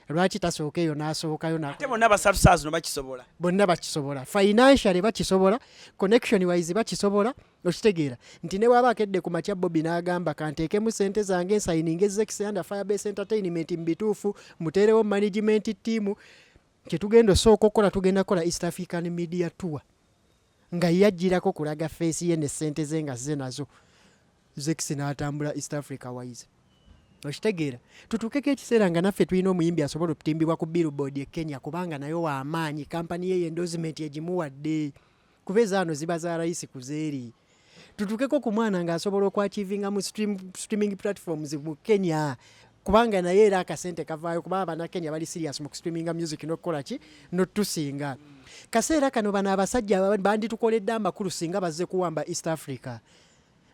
[SPEAKER 1] lwaki tasooka eyo n'asookayo
[SPEAKER 2] ate bonna basatu saa zino bakisobola
[SPEAKER 1] bonna bakisobola financially bakisobola connection wise bakisobola okitegeera nti ne bwaba akedde ku makya Bobi n'agamba kanteekemu ssente zange ensayininga ezekisa under Firebase Entertainment mbituufu muteerewo management team kyetugenda osooka okukola tugenda kukola East African Media Tour nga yajjirako kulaga face ye ne ssente ze nga ze nazo zekisi n'atambula East Africa wise okitegeera tutuukeko ekiseera nga naffe tulina omuyimbi asobola okutimbibwa ku billboard e Kenya kubanga nayo w'amaanyi kampani ye endorsement egimuwadde kuba ezaano ziba za layisi ku zeeri tutuukeko ku mwana ng'asobola okwachivinga mu streaming platforms mu Kenya kubanga naye era akasente kavaayo kuba Abannakenya bali serious mu streaminga music n'okukola ki n'otusinga kaseera kano bano abasajja banditukoledde amakulu singa bazze kuwamba East Africa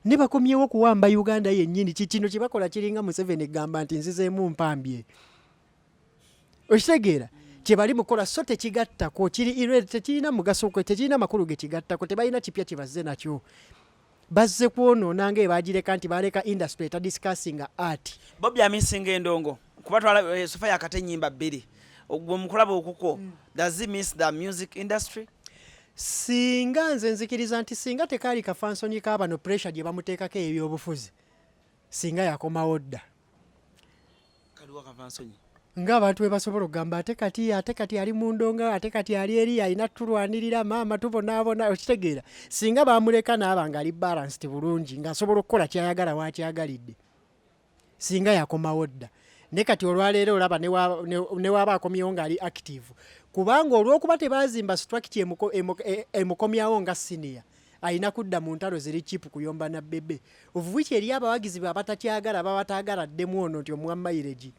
[SPEAKER 1] ne bakomyewo kuwamba Uganda yennyini kino kye bakola kiringa Museveni egamba nti nzizeemu mpambye okitegeera kye bali mukola so tekigattako tekirina mugaso tekirina makulu ge kigattako tebalina kipya kye bazze nakyo bazze kwonoona ng'ebagireka nti baleka industry etadiscussinga art
[SPEAKER 2] Bobi amisinga endongo kubatwala sofa yakate ennyimba bbiri ogwo mukulaba okuko does he miss the music industry
[SPEAKER 1] singa nze nzikiriza nti singa tekaali kafansonyi kaabano pressure gye bamuteekako ebyobufuzi singa yakomawo dda
[SPEAKER 2] kaliwa kafansonyi
[SPEAKER 1] ng'abantu bwe basobola okugamba ate kati ali mu ndongo ate kati ali eri alina tulwanirira maama tubonaabona okitegeera singa baamuleka naaba ng'ali balanced bulungi ng'asobola okukola kyayagala wakyagalidde singa yakomawo dda ne kati olwaleero olaba ne waaba akomyewo ng'ali active kubanga olw'okuba tebaazimba structure emukomyawo nga senior alina kudda mu ntalo ziri chipu kuyomba na Bebe ovuwiki eri abawagizi babatakyagala babatagaladdemu ono nti omuwammayireji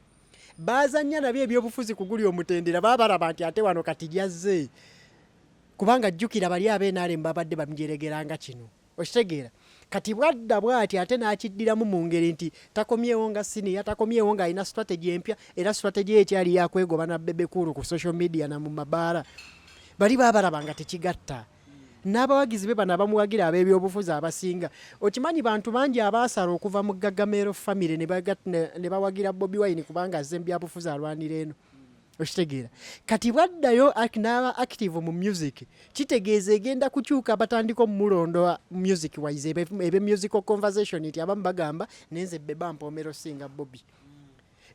[SPEAKER 1] bazanya nabyo ebyobufuzi kuguli omutendera babalaba nti ate wano kati jazze kubanga jjukira bali ab'enaalem babadde bamujeregeranga kino okitegeera kati bwadda bwati ate n'akiddiramu mu ngeri nti takomyewo nga siniya takomyewo nga alina strategy empya era strategy ekyali yakwegoba na Bebe kulu ku social media na mu mabaala bali babalaba nga tekigatta n'abawagizi be bano abamuwagira ab'ebyobufuzi abasinga okimanyi bantu bangi abaasala okuva mu Gagamero family ne bawagira Bobi Wine kubanga azze mu byabufuzi alwanira eno okitegeera kati bwaddayo n'aba active mu music kitegeeza egenda kukyuka batandika omumulondo music wise ebe musical conversation nti abamu bagamba nenze Bebe ampomero singa Bobi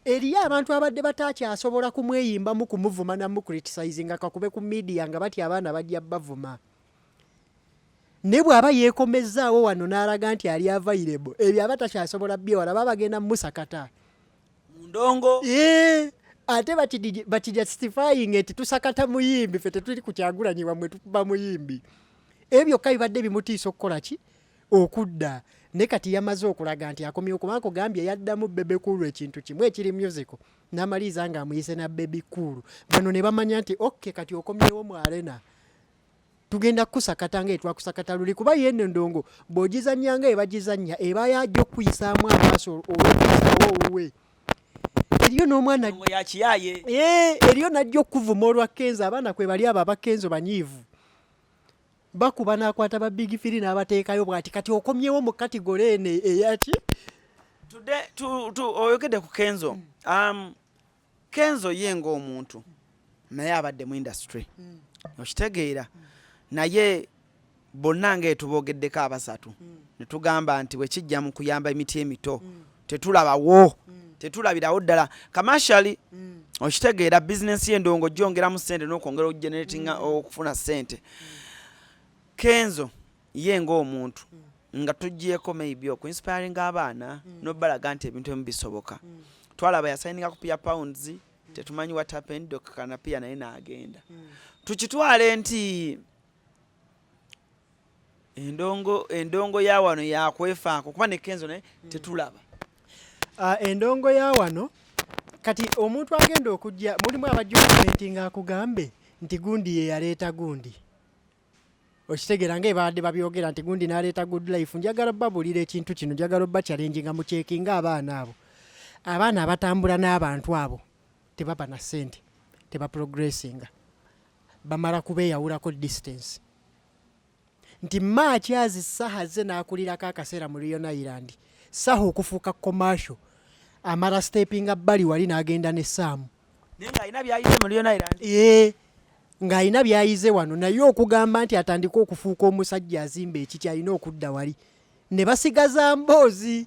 [SPEAKER 1] eriyo abantu abadde batakyasobola kumweyimbamu kumuvuma namu criticizinga kakube ku media nga bati abaana bajja bavuma ne bw'aba yeekomezaawo wano n'alaga nti ali available ebyo abatakyasobola byewala babagenda musakata
[SPEAKER 2] mu ndongo
[SPEAKER 1] ate bakijustifying nti tusakata muyimbi ffe tetuli ku Kyagulanyi wamwe tukuba muyimbi ebyo bibadde bimutiisa okukola ki okudda ne kati yamaze okulaga nti akomye kubanga ogambye yaddamu Bebe kulu ekintu kimu ekiri musical n'amaliiza nga amuyise na Bebe kulu bano ne bamanya nti okay kati okomyewo mu arena tugenda kusakata ngaetwakusakata luli kuba yenne ndongo bw'ogizannya nga ebagizannya eba yajja okuyisaamu amaaso olw'okuyisaawo owuwe eriyo n'omwana
[SPEAKER 2] ya kiyaye
[SPEAKER 1] eriyo najja okuvuma olwa Kenzo abaana kwe bali abo abakenzo banyiivu bakuba n'akwata ba big firi n'abateekayo bw'ati kati okomyewo mu kategore eno eyaki
[SPEAKER 2] oyogedde ku Kenzo Kenzo ye ng'omuntu naye abadde mu industry okitegeera naye bonna ng'etubogeddeko abasatu ne tugamba nti bwe kijja mu kuyamba emiti emito tetulabawo tetulabirawo ddala commercially okitegeera business y'endongo gyongeramu ssente n'okwongera okugeneratinga okufuna ssente Kenzo ye ng'omuntu nga tuggyeko maybe okuinspiringa abaana n'obalaga nti ebintu ebimu bisoboka twalaba yasayininga ku pia pounds tetumanyi what happened dokakana pia naye n'agenda tukitwale nti endongo ya wano yakwefaako kuba ne Kenzo naye tetulaba
[SPEAKER 1] endongo ya wano kati omuntu agenda okujja mulimu abajjukumenti ng'akugambe nti gundi ye yaleeta gundi okitegeera ng'ebadde babyogera nti gundi n'aleeta good life njagala babulira ekintu kino njagala obba challenge nga mucekinga abaana abatambula n'abantu abo tebaba na ssente tebaprogressinga bamala kubeeyawulako distance nti maakyazi saha ze n'akulirako akaseera mu Riona Island saha okufuuka commercial amala steppinga bbali wali n'agenda ne Saamu
[SPEAKER 2] ng'alina byayize mu Riona Island
[SPEAKER 1] ng'alina byayize wano naye okugamba nti atandika okufuuka omusajja azimba ekiki alina okudda wali ne basigaza mboozi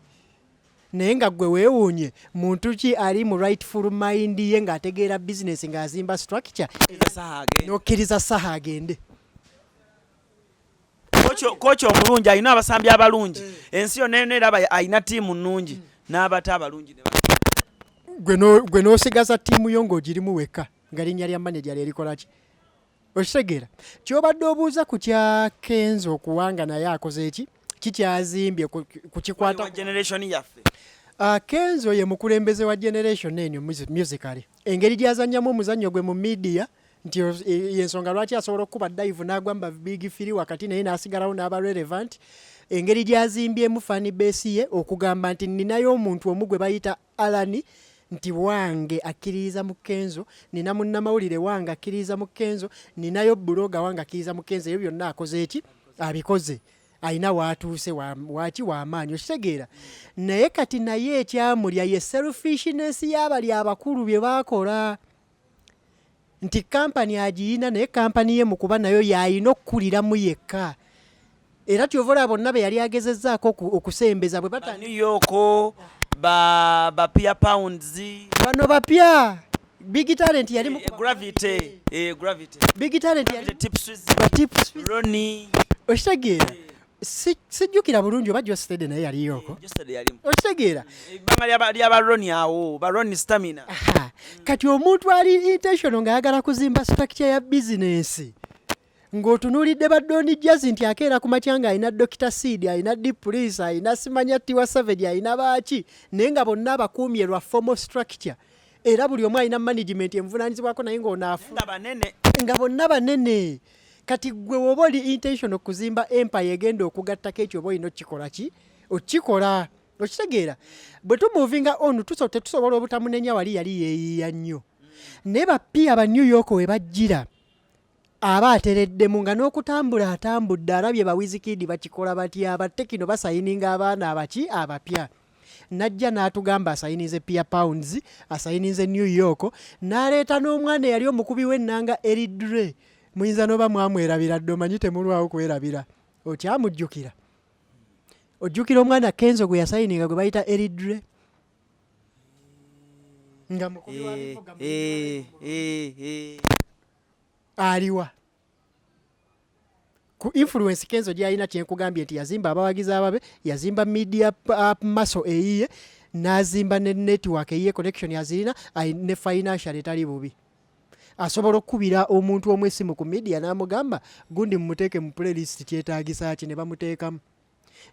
[SPEAKER 1] naye nga gwe weewuunye muntu ki ali mu rightful mind ye ng'ategeera business ng'azimba structure n'okkiriza saha agende
[SPEAKER 2] kocha omulungi alina abasambi abalungi ensi yonna eraba alina ttiimu nnungi n'abata abalungi
[SPEAKER 1] gwe n'osigaza ttiimu yo ng'ogirimu wekka nga linnya lya manager lyerikola ki okitegeera kyobadde obuuza ku kya Kenzo okuwanga naye akoze eki kikyazimbye ku kikwata
[SPEAKER 2] generation yaffe
[SPEAKER 1] Kenzo ye mukulembeze wa generation eno musically engeri gyazannyamu omuzannyo gwe mu media nti yensonga lwaki asobola okuba dive n'agwamba big firi wakati naye n'asigalawo n'aba relevant engeri gyazimbyemu fan base ye okugamba nti ninayo omuntu omu gwe bayita Alani nti wange akkiririza mu Kenzo nina munnamawulire wange akkiririza mu Kenzo ninayo buloga wange akkiririza mu Kenzo ebyo byonna akoze eki abikoze alina waatuuse waki w'amaanyi okitegeera naye kati naye ekyamulya ye selfishness y'abali abakulu bye baakola nti kampani agiyina naye kampani ye mu kuba nayo yalina okkuliramu yekka era tyovola bonna be yali agezezzaako okusembeza bwe
[SPEAKER 2] New York ba pia pounds
[SPEAKER 1] bano bapya big talent yali mu
[SPEAKER 2] gravity
[SPEAKER 1] big talent yali
[SPEAKER 2] tips Ronnie
[SPEAKER 1] okitegeera sijjukira bulungi oba Jostede naye yaliyoko okitegeera
[SPEAKER 2] ebbanga lyaba Ronnie awo ba Ronnie stamina
[SPEAKER 1] kati omuntu ali intentional ng'ayagala kuzimba structure ya business ng'otunuulidde baddooni jazi nti akeera ku makyanga alina Dr. Seed alina Deep Police alina simanya Tiwa Savage alina baaki naye nga bonna abakuumye lwa formal structure era buli omu alina management envunaanyizibwako naye ng'onaafu nga bonna banene kati gwe woba oli intention okuzimba empire egenda okugattako ekyo oba olina okikola ki okikola okitegeera bwe tumuvinga onu tetusobola obutamunenya wali yali yeeyiya nnyo naye bappi aba New York we bajjira aba atereddemu nga n'okutambula atambudde alabye bawizikidi bakikola batya abatekino basayininga abaana abaki abapya najja n'atugamba asayinize pia pounds asayinize New York n'aleeta n'omwana eyali omukubi w'ennanga Eridre muyinza n'oba mwamwerabira dde omanyi temulwawo kwerabira okyamujjukira ojjukira omwana Kenzo gwe yasayininga gwe bayita Eridre nga mukubi wa aliwa ku influence Kenzo gyalina kyenkugambye nti yazimba abawagizi ababe yazimba media muscle eyiye n'azimba ne network eyiye connection yazirina ne financial etali bubi asobola okukubira omuntu omwesimu ku media n'amugamba gundi mumuteeke mu playlist kyetaagisa ki ne bamuteekamu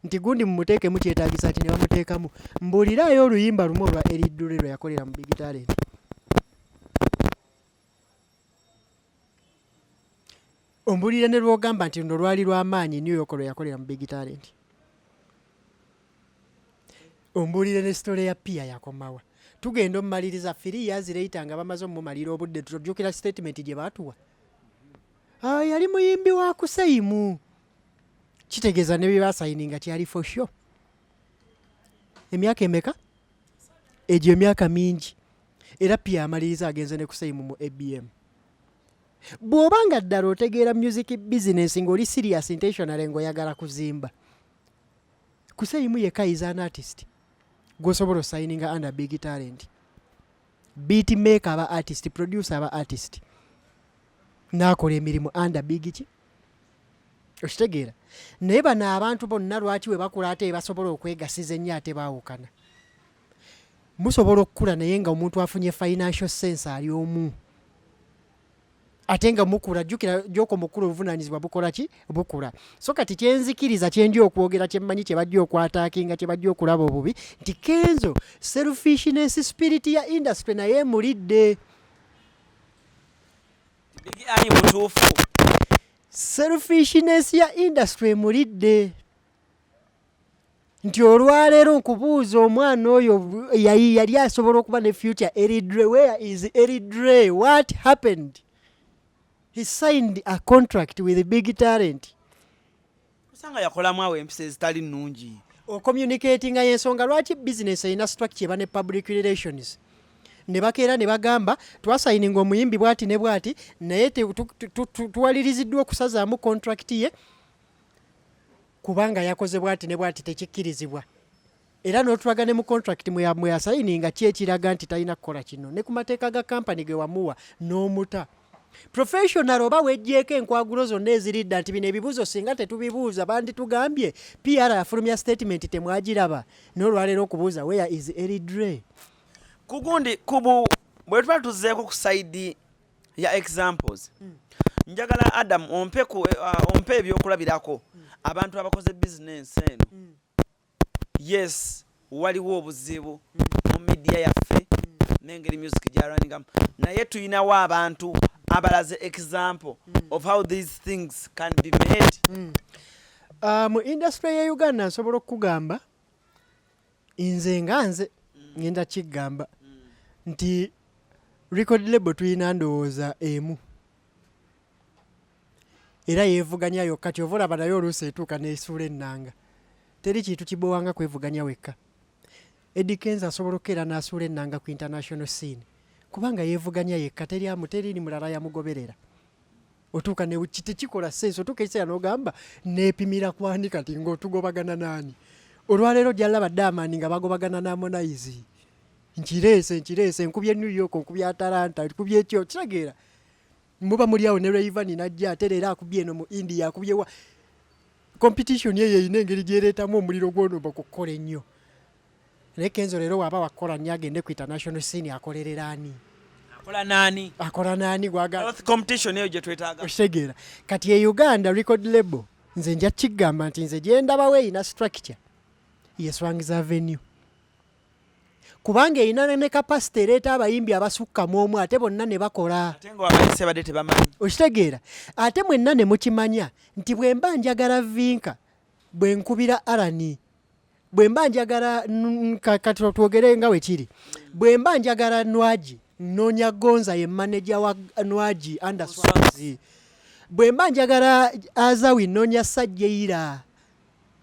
[SPEAKER 1] nti gundi mumuteekemu kyetaagisa ki ne bamuteekamu mbuulirayo oluyimba lumu olwa Eridure lwe yakolera mu Big Talent ombulire ne lwogamba nti luno lwali lw'amaanyi New York lwe yakolera mu Big Talent ombulire ne story ya pia yakomawa tugenda omumaliriza 3 years later nga bamaze omumalira obudde tutojjukira statement gye baatuwa yali muyimbi wa kusayimu kitegeeza ne byebasayininga kyali for sure emyaka emeka egyo emyaka mingi era pia amaliriza agenze ne kusayimu mu ABM bw'obanga ddala otegeera music business ng'oli serious intentional ng'oyagala kuzimba kusayimu yekka is an artist gwosobola osayininga under big talent beat maker aba artist producer aba artist n'akola emirimu under big ki okitegeera naye bano abantu bonna lwaki we bakula ate basobola okwegasiza ennyo ate baawukana musobola okukula naye nga omuntu afunye financial sense ali omu ate nga mukula jjukira gy'oko mukulu obuvunaanyizibwa bukola ki bukula so kati kyenzikiriza kyendi okwogera kyemmanyi kye bajja okwataakinga kye bajja okulaba obubi nti Kenzo selfishness spirit ya industry naye mulidde
[SPEAKER 2] ani mutuufu
[SPEAKER 1] selfishness ya industry mulidde nti olwaleero nkubuuza omwana oyo yali asobola okuba ne future Eridre where is Eridre what happened he signed a contract with a big talent
[SPEAKER 2] kusanga yakolamu awo empisa ezitali nnungi
[SPEAKER 1] ocommunicatinga y'ensonga lwaki business erina structure eba ne public relations ne bakeera ne bagamba twasayininga omuyimbi bwati ne bwati naye tuwaliriziddwa okusazaamu contract ye kubanga yakoze bwati ne bwati tekikkirizibwa era n'otulaga ne mu contract mwe yasayininga ki ekiraga nti talina kukola kino ne ku mateeka ga kampani ge wamuwa n'omuta professional oba wejjeeko enkwagulo zonna eziridda nti bino ebibuuzo singa tetubibuuza bandi tugambye PR afulumya statement temwagiraba n'olwaleero okubuuza where is Eridre
[SPEAKER 2] kugundi kubu bwe tuba tuzzeeko ku side ya examples njagala Adam ompe ebyokulabirako abantu abakoze business eno yes waliwo obuzibu mu media yaffe n'engeri music gyalwaningamu naye tuyinawo abantu abalaze example of how these things can be made
[SPEAKER 1] mu industry ya Uganda nsobola okugamba nze ngenda kigamba nti record label tuyina ndowooza emu era yeevuganya yokka kyova olaba naye oluusi etuuka n'esuula ennanga teri kintu kibowanga kwevuganya wekka Eddie Kenzo asobola okkeera n'asuula ennanga ku international scene kubanga yeevuganya yekka teriini mulala yamugoberera otuuka tekikola sense otuuka ekiseera n'ogamba neepimira kwani kati ng'otugobagana naani olwaleero gyalaba Diamond nga bagobagana na Harmonize nkireese nkubye New York nkubye Atlanta nkubye ekyo kirageera muba muli awo ne Rayvanny najja ate leero akubye eno mu India akubye wa competition ye yeyina engeri gyereetamu omuliro gw'onomba kukola ennyo naye Kenzo leero waaba wakola nnyo agende ku international scene akolerera ani akola naani gwagala
[SPEAKER 2] competition eyo gye twetaaga
[SPEAKER 1] okitegeera kati e Uganda record label nze nja kigamba nti nze gyendabawo eyina structure ye Swangz Avenue kubanga eyina ne capacity ereeta abayimbi abasukka mu omu ate bonna ne bakola
[SPEAKER 2] ate ng'abayise badde tebamanyi
[SPEAKER 1] okitegeera ate mwenna ne mukimanya nti bwe mba njagala Vinka bwe nkubira Arani bwe mba njagala kati twogere nga wekiri bwe mba njagala Lwaki noonya Gonza ye manager wa Lwaki under Swangz bwe mba njagala Azawi noonya Sajjeira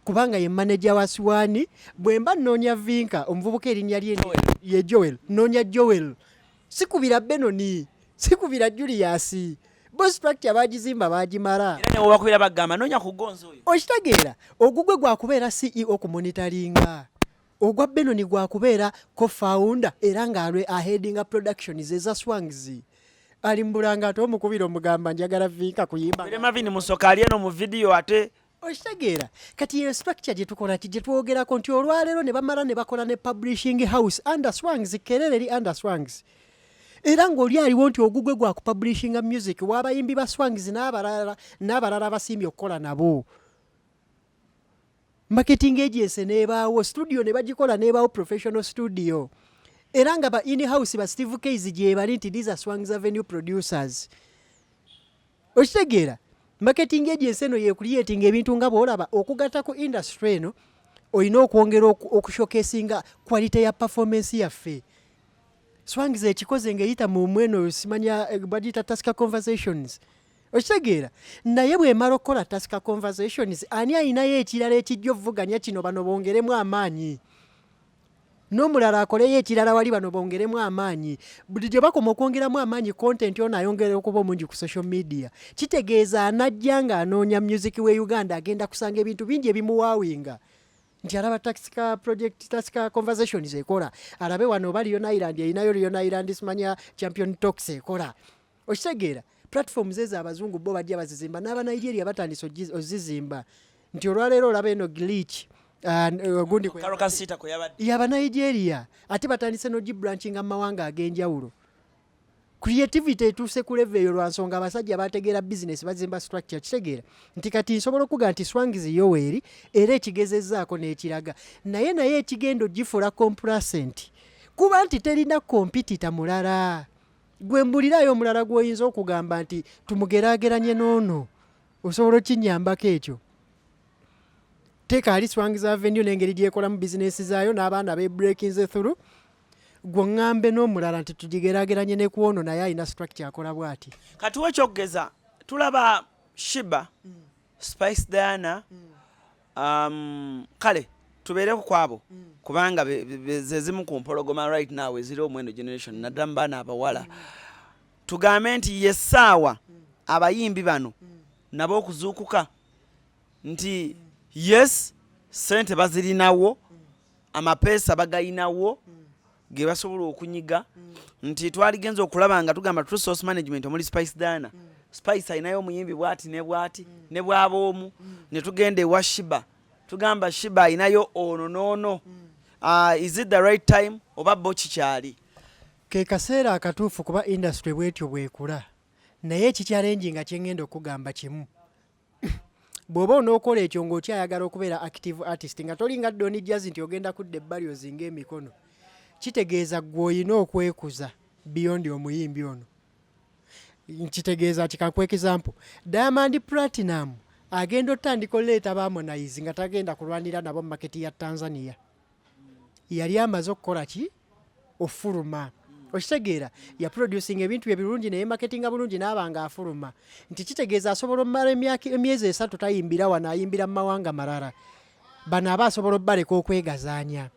[SPEAKER 1] kubanga ye manager wa Swani bwe mba noonya Vinka omuvubuka erinnya lye ye Joel noonya Joel sikubira Benoni sikubira Julius bo structure bagizimba bagimala
[SPEAKER 2] era ne wabakubira bagamba noonya ku Gonza oyo
[SPEAKER 1] okitegeera ogugwe gwa kubeera CEO ku monitoringa ogwa Benoni gwa kubeera co-founder era nga aheadinga productions eza Swangz alimbulanga ate omukubira omugamba njagala Vinka kuyimba
[SPEAKER 2] bire mavini musoka ali eno mu video ate
[SPEAKER 1] okitegeera kati ye structure gye tukola gye twogerako nti olwaleero ne bamala ne bakola ne publishing house under Swangz kerereri under Swangz era ng'oli aliwo nti ogugwe gwa kupublishinga music w'abayimbi ba Swangz n'abalala basimbye okukola nabo marketing agency n'ebaawo studio ne bagikola n'ebaawo professional studio era nga ba in-house ba Steve Case gye bali nti these are Swangz Avenue producers okitegeera marketing agency eno ye creating ebintu nga bw'olaba okugatta ku industry eno oyina okwongera okushokesinga quality ya performance yaffe. Swangiza ekikoze ng'eyita mu mweno simanya bagita taska conversations. Okitegeera naye bw'emala okukola taska conversations ani ayinayo ekirala ekijja ovuganya kino bano bongeremu amaanyi. N'omulala akoleyo ekirala wali bano bongeremu amaanyi. Buli gye bakoma okwongeramu amaanyi content ono ayongera okuba omungi ku social media. Kitegeeza anajja ng'anoonya music we Uganda agenda kusanga ebintu bingi ebimuwaawinga. Nti alaba taxika project taxika conversations ekola. Alabe wano bali Yona Island eyinayo Yona Island simanya champion talks ekola. Okitegeera platforms ezo abazungu bo bajja bazizimba n'aba Nigeria batandise ozizimba. Nti olwaleero olaba eno glitch gundi
[SPEAKER 2] Karokasita ko yabadde
[SPEAKER 1] yaba Nigeria ate batandise no branching amawanga ag'enjawulo. Creativity etuuse ku level eyo lwansonga abasajja bategeera business bazimba structure. Kitegeera nti kati nsobola okuga nti Swangizi Yoweri era ekigezezzaako n'ekiraga naye ekigendo gifula complacent kuba nti terina competitor mulala gwe mbulirayo omulala gw'oyinza okugamba nti tumugeraageranye n'ono osobola okinyambako ekyo. Teeka ali Swangizi Avenue n'engeri gy'ekolamu business zaayo n'abaana be breaking through gwe ngambe n'omulala nti tugigeraageranye ne kuono naye alina structure akola bw'ati.
[SPEAKER 2] Kati wekyogeza tulaba Shiba Spice Diana kale tubeereko kwabo kubanga zezimu ku mpologoma right now eziri omwendo generation naddala mu baana abawala tugambe nti yessaawa abayimbi bano nabo okuzuukuka nti yes sente bazirinawo amapeesa bagayinawo ge basobola okunyiga nti twaligenza okulaba nga tugamba resource management omuli Spice Diana Spice ayinayo omuyimbi bwati ne bwati ne bwaboomu ne tugenda ewa Shiba tugamba Shiba ayinayo ono n'ono. Is it the right time oba bo kikyali?
[SPEAKER 1] Ke kaseera akatuufu kuba industry bwetyo bwekula naye ekikyalengi nga kyengenda okugamba kimu bw'oba onookola ekyo ng'okyayagala okubeera active artist nga tolinga Doni Jazz nti ogenda kudda ebbali ozinga emikono kitegeeza gwe oyina okwekuza beyond omuyimbi ono. Kitegeeza kikakwa example Diamond Platinum agenda otandika oleeta Harmonize nga tagenda kulwanira nabo mu market ya Tanzania yali amaze okukola ki ofuluma. Okitegeera ya producing ebintu ebirungi naye marketinga bulungi n'abanga afuluma nti kitegeeza asobola omala emyezi 3 tayimbira wano ayimbira mu mawanga malala bano aba asobola obbaleka okwegazaanya.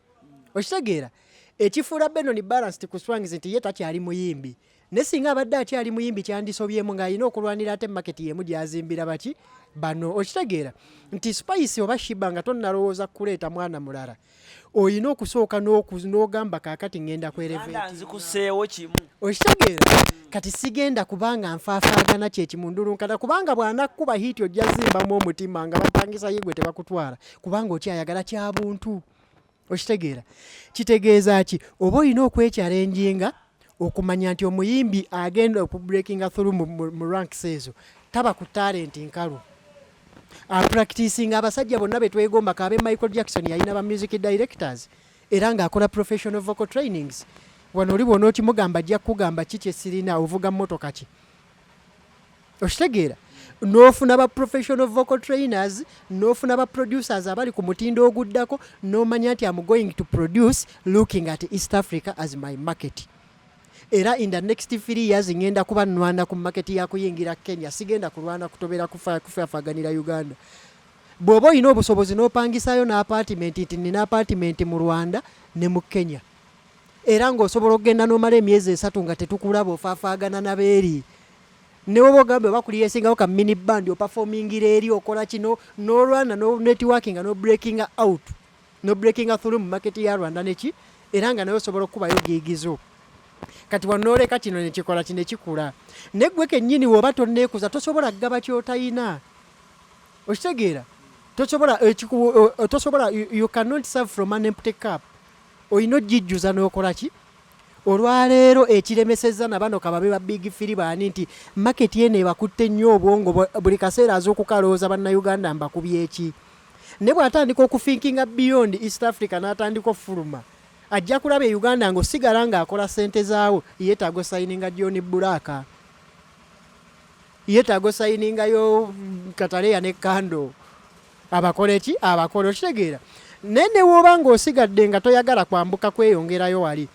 [SPEAKER 1] Okitegeera ekifuula Benoni balanced ku Swangizi nti ye takyali muyimbi ne singa abadde akyali muyimbi kyandisobyemu ng'alina okulwanira ate market yemu gyazimbira baki bano. Okitegeera nti Spice oba Shiba nga tonnalowooza kuleeta mwana mulala oyina okusooka n'ogamba kaakati ngenda
[SPEAKER 2] kwerevekuseewo kimu.
[SPEAKER 1] Okitegeera kati sigenda kubanga nfaafaagana kyekimundulunkana kubanga bw'anakkuba hiiti ojja zimbamu omutima nga batangisa yegwe tebakutwala kubanga okyayagala kya buntu. Okitegeera kitegeeza ki oba olina okwekyalenjinga okumanya nti omuyimbi agenda okubreakinga through mu ranks ezo taba ku talent nkalu practicing abasajja bonna betwegomba kabe Michael Jackson yalina ba music directors era ng'akola professional vocal trainings wano oli bwona okimugamba ajja kugamba kiki esirina ovuga mmotoka ki. Okitegeera n'ofuna ba professional vocal trainers n'ofuna ba producers abali ku mutindo oguddako n'omanya nti I'm going to produce looking at East Africa as my market era in the next 3 years ngenda kuba nwana ku market ya kuyingira Kenya sigenda kulwana kutobera kufafaganira Uganda. Bw'oba olina obusobozi n'opangisayo n'apartment nti nina apartment mu Rwanda ne mu Kenya era ng'osobola okugenda n'omala emyezi 3 nga tetukulaba ofaafagana nabeeri ne woba ogambe oba kuliyesingawo ka mini band opafomingira eri okola kino n'olwana no networking no breaking out no breaking through mu market ya Rwanda neki era nga nayo osobola okubayo gigizo kati wanooleka kino nekikola kino ekikula neggwe kennyini woba tonneekuza tosobola kugaba kyotayina. Okitegeera tosobola you cannot serve from an empty cup oyina ogijjuza n'okola ki. Olwaleero ekiremesezza na bano kababe ba big firi baani nti market yene bakutte nnyo obwongo buli kaseera az'okukalooza bannayuganda mbakubye eki ne bw'atandika okuthinkinga beyond East Africa n'atandika ofuluma ajja kulaba e Uganda ng'osigala ng'akola ssente zaawo yeetaaga osayininga John Bulaka yeetaaga osayiningayo Kataleya ne Kando abakola eki abakola. Okitegeera nene woba ng'osigadde nga toyagala kwambuka kweyongerayo wali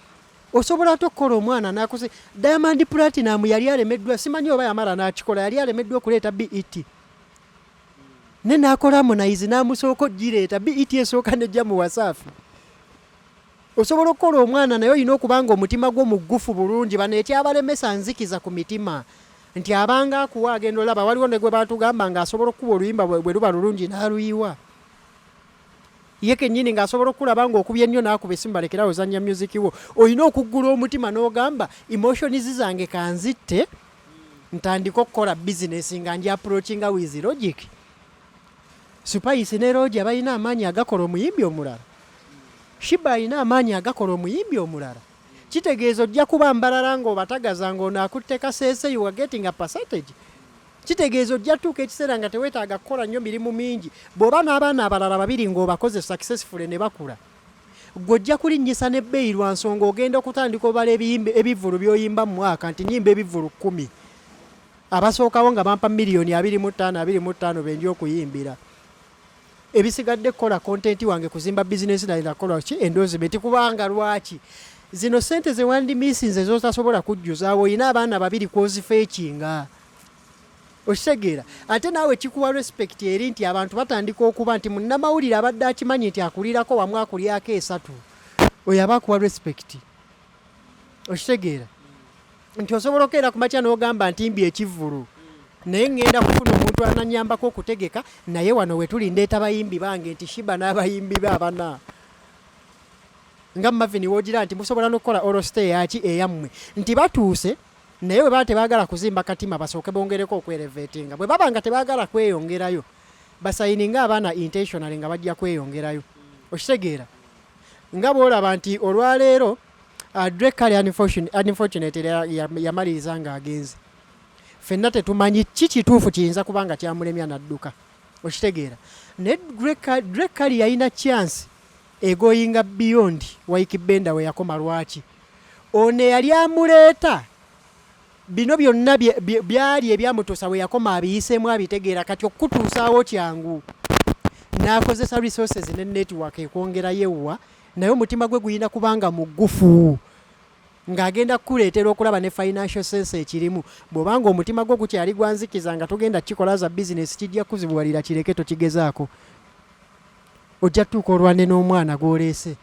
[SPEAKER 1] osobola tokkola omwana n'akuse Diamond Platinum yali alemeddwa simanyi oba yamala n'akikola yali alemeddwa okuleeta BET ne n'akola Harmonize n'amusooka ogireeta BET esooka nejja mu Wasafi osobola okukola omwana naye olina okubanga omutima gwo mugufu bulungi bano ekyabalemesa nzikiza ku mitima nti abanga akuwa agenda olaba waliwo ne gwe baatugamba ng'asobola okuba oluyimba bwe luba lulungi n'aluyiwa ye kennyini ng'asobola okulaba ng'okubye ennyo n'akuba essimu balekera ozannya music wo olina okuggula omutima n'ogamba emotions zange kanzitte ntandika okukola bizinesi nga nji approachinga with logic Spice ne Roger balina amaanyi agakola omuyimbi omulala Shiba alina amaanyi agakola omuyimbi omulala kitegeeza ojja kuba mbalala ng'obatagaza ng'onaakutte kaseese you are getting a percentage kitegeeza ojja tuuka ekiseera nga teweetaaga kukola nnyo mirimu mingi bw'oba n'abaana abalala babiri ng'obakoze successful ne bakula gw'ojja kulinnyisa n'ebbeeyi lwa nsonga ogenda okutandika obala ebivulu by'oyimba mu mwaka nti nyimba ebivulu 10 abasookawo nga bampa miliyoni 25 benja okuyimbira ebisigadde kukola kontenti wange kuzimba bizinesi nalina kukola ki endorsement kubanga lwaki zino sente ze wandimisinze zotasobola kujjuzaawo olina abaana babiri kwozifeekinga okitegeera ate naawe kikuwa respect eri nti abantu batandika okuba nti munnamawulire abadde akimanyi nti akulirako wamu akulyako 3 oyo aba akuwa respect okitegeera nti osobola okeera ku makya n'ogamba nti mbi ekivulu naye ngenda kufuna omuntu ananyambako okutegeka naye wano we tuli ndeeta bayimbi bange nti Shiba n'abayimbi be abana nga Marvin wogira nti musobola n'okukola oral stay yaki eyammwe nti batuuse naye bwe baba tebaagala kuzimba katima basooke bongereko okwerevetinga bwe baba nga tebaagala kweyongerayo basayininga abaana intentionally nga bajja kweyongerayo okitegeera nga bw'olaba nti olwaleero Drake kali unfortunately yamaliriza ng'agenze ffenna tetumanyi kituufu kiyinza kubanga kyamulemya n'adduka okitegeera naye Drake kali yalina chance egoyinga beyond Waikibenda we yakoma Lwaki ono yali amuleeta bino byonna byali ebyamutuusa we yakoma abiyiseemu abitegeera kati okutuusaawo kyangu n'akozesa resources ne network ekwongerayo ewuwa naye omutima gwe guyina kubanga mugufu ng'agenda kukuleetera okulaba ne financial sense ekirimu bw'obanga omutima gwo gukyali gwanzikiza nga togenda kikola za bizinesi kijja kuzibuwalira kireke tokigezaako ojja tuuka olwane n'omwana gw'oleese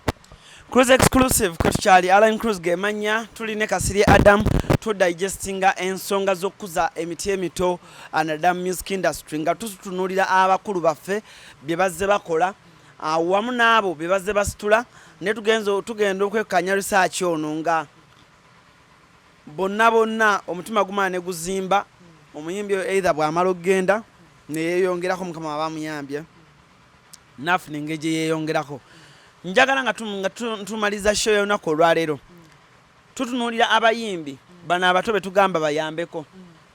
[SPEAKER 2] CRUZ exclusive kutukyali ALLANCRUZ gemanya tuline Kasirye Adam tudigestinga ensonga z'okukuza emiti emito anadam music industry nga tutunuulira abakulu baffe bye bazze bakola wamu n'abo bye bazze basitula ne tugenda okwekanya research ono nga bonna omutima gumala ne guzimba omuyimbi either bw'amala okugenda ne yeeyongerako mukama abamuyambye nafuna engeri gye yeeyongerako njagala nga tumaliza show y'olunaku olwaleero tutunuulira abayimbi bano abato be tugamba bayambeko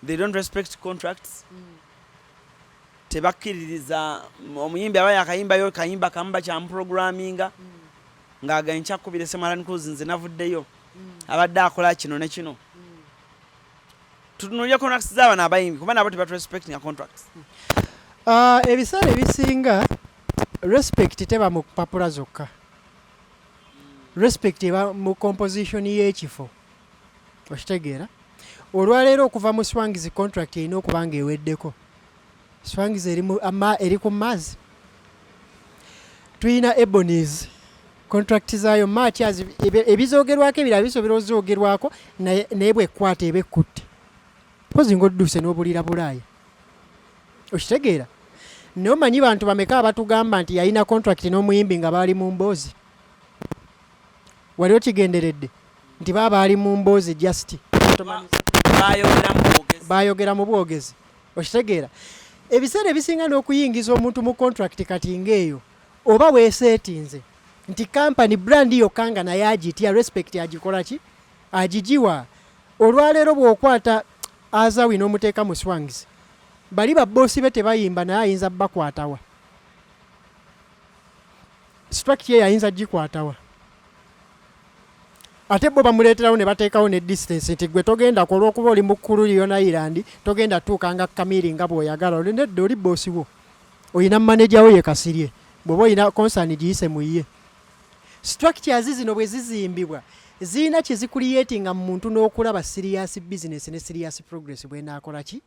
[SPEAKER 2] they don't respect contracts tebakkiririza omuyimbi aba yakayimbayo kayimba kamu bakyamuprogramminga ng'aganye nkyakubire ALLANCRUZ nze navuddeyo abadde akola kino ne kino tutunuulira contracts z'abano abayimbi kuba nabo tebaturespectinga contracts
[SPEAKER 1] ebiseera ebisinga respect teba mu papula zokka respect eba mu composition y'ekifo okitegeera olwaleero okuva mu Swangizi contract erina okubanga eweddeko Swangizi eri ku maazi tulina Ebonies contract zaayo matches ebizoogerwako ebirala bisobera ozoogerwako naye bwekwata ebekkutte pozi ng'odduse n'obulira bulaaya okitegeera naye omanyi bantu bameka abatugamba nti yalina contract n'omuyimbi nga baali mu mboozi wali okigenderedde nti baba baali mu mboozi just bayogera mu bwogezi okitegeera ebiseera ebisinga n'okuyingiza omuntu mu contract kati ng'eyo oba weeseetinze nti company brand yokka nga naye agitya respect agikola ki agigiwa olwaleero bw'okwata azawi n'omuteeka mu Swangizi bali babosi be tebayimba naye ayinza bakwatawa structure yayinza gikwatawa ate bo bamuleeterawo ne bateekawo ne distance nti gwe togenda olw'okuba oli mukkulu Yona Island togenda tuuka nga Kamiri nga bw'oyagala nedda oli boosi wo oyina manager we ye Kasirye bw'oba olina concern giyise mu ye. Structures zino bwe zizimbibwa zirina kye zicreatinga mu muntu n'okulaba serious business ne serious progress bw'enaakola ki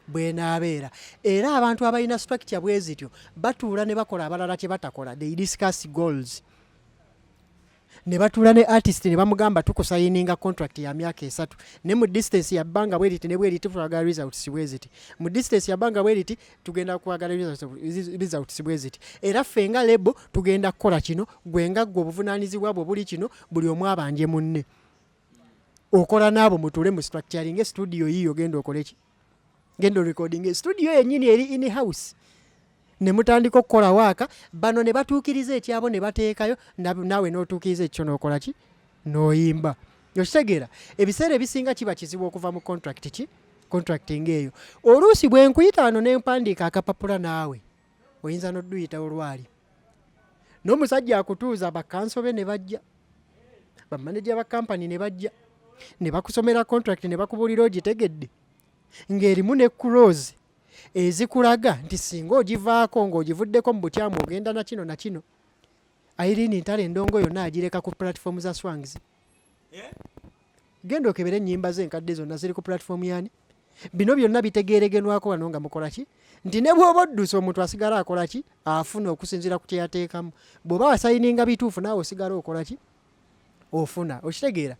[SPEAKER 1] bw'enaabeera. Era abantu abalina structure bwe zityo batuula ne bakola abalala kye batakola, they discuss goals. Ne batuula ne artist ne bamugamba tukusayininga contract ya myaka 3 ne mu distance ya bbanga bwe liti ne bwe liti twagala results bwe ziti, mu distance ya bbanga bwe liti tugenda kwagala results bwe ziti. Era fenga lebo tugenda kukola kino, gwenga gwe obuvunaanyizibwa bwo buli kino, buli omu abanje munne. Okola naabo mutule mu structuring studio yiyo genda okole ki, genda recording studio yennyini eri in house. Ne mutandika okukola waaka bano ne batuukiriza ekyabo ne bateekayo, naawe n'otuukiriza ekyo n'okola ki n'oyimba. Okitegeera ebiseera ebisinga kiba kizibu okuva mu contracting eyo. Oluusi bwe nkuyita wano ne mpandiika akapapula naawe oyinza n'odduyita olwali n'omusajja akutuuza bakansobe ne bajja, bamaneja ba kampani ne bajja ne bakusomera contract ne bakubuulira ogitegedde ng'erimu ne CRUZ ezikulaga nti singa ogivaako ng'ogivuddeko mu bukyamu ogenda na kino na kino. Irene Ntale Ndongo yonna agireka ku platform za Swangs. Genda okebera ennyimba ze enkadde zonna ziri ku platform yani. Bino byonna bitegeeregenwako wano nga mukola ki nti ne bw'oba oddusa omuntu asigala akola ki afuna okusinziira ku kye yateekamu. Bw'oba wasayininga bituufu naawe osigala okola ki ofuna. Okitegeera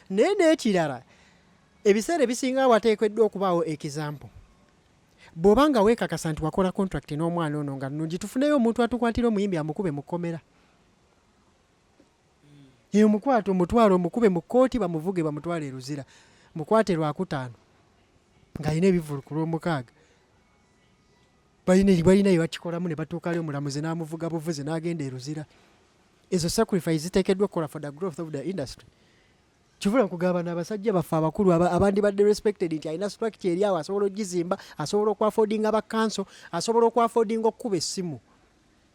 [SPEAKER 1] naye n'ekirala ebiseera ebisinga wateekeddwa okubaawo example. Bw'obanga weekakasa nti wakola contract n'omwana ono nga nnungi tufuneyo omuntu atukwatira omuyimbi amukube mu kkomera. Eyo mukwate omutwalo omukube mu kkooti bamuvuge bamutwale eruzira. Mukwate Lwakutaano ng'alina ebivulukulu 6. Balina bye bakikolamu ne batuuka lyo omulamuzi n'amuvuga buvuzi n'agenda eruzira. Ezo sacrifice ziteekeddwa okukola for the growth of the industry. Kivula kugaba n'abasajja baffe abakulu abandi badde respected nti alina structure eri awo asobola okugizimba, asobola okwaffordinga ba council, asobola okwaffordinga okukuba essimu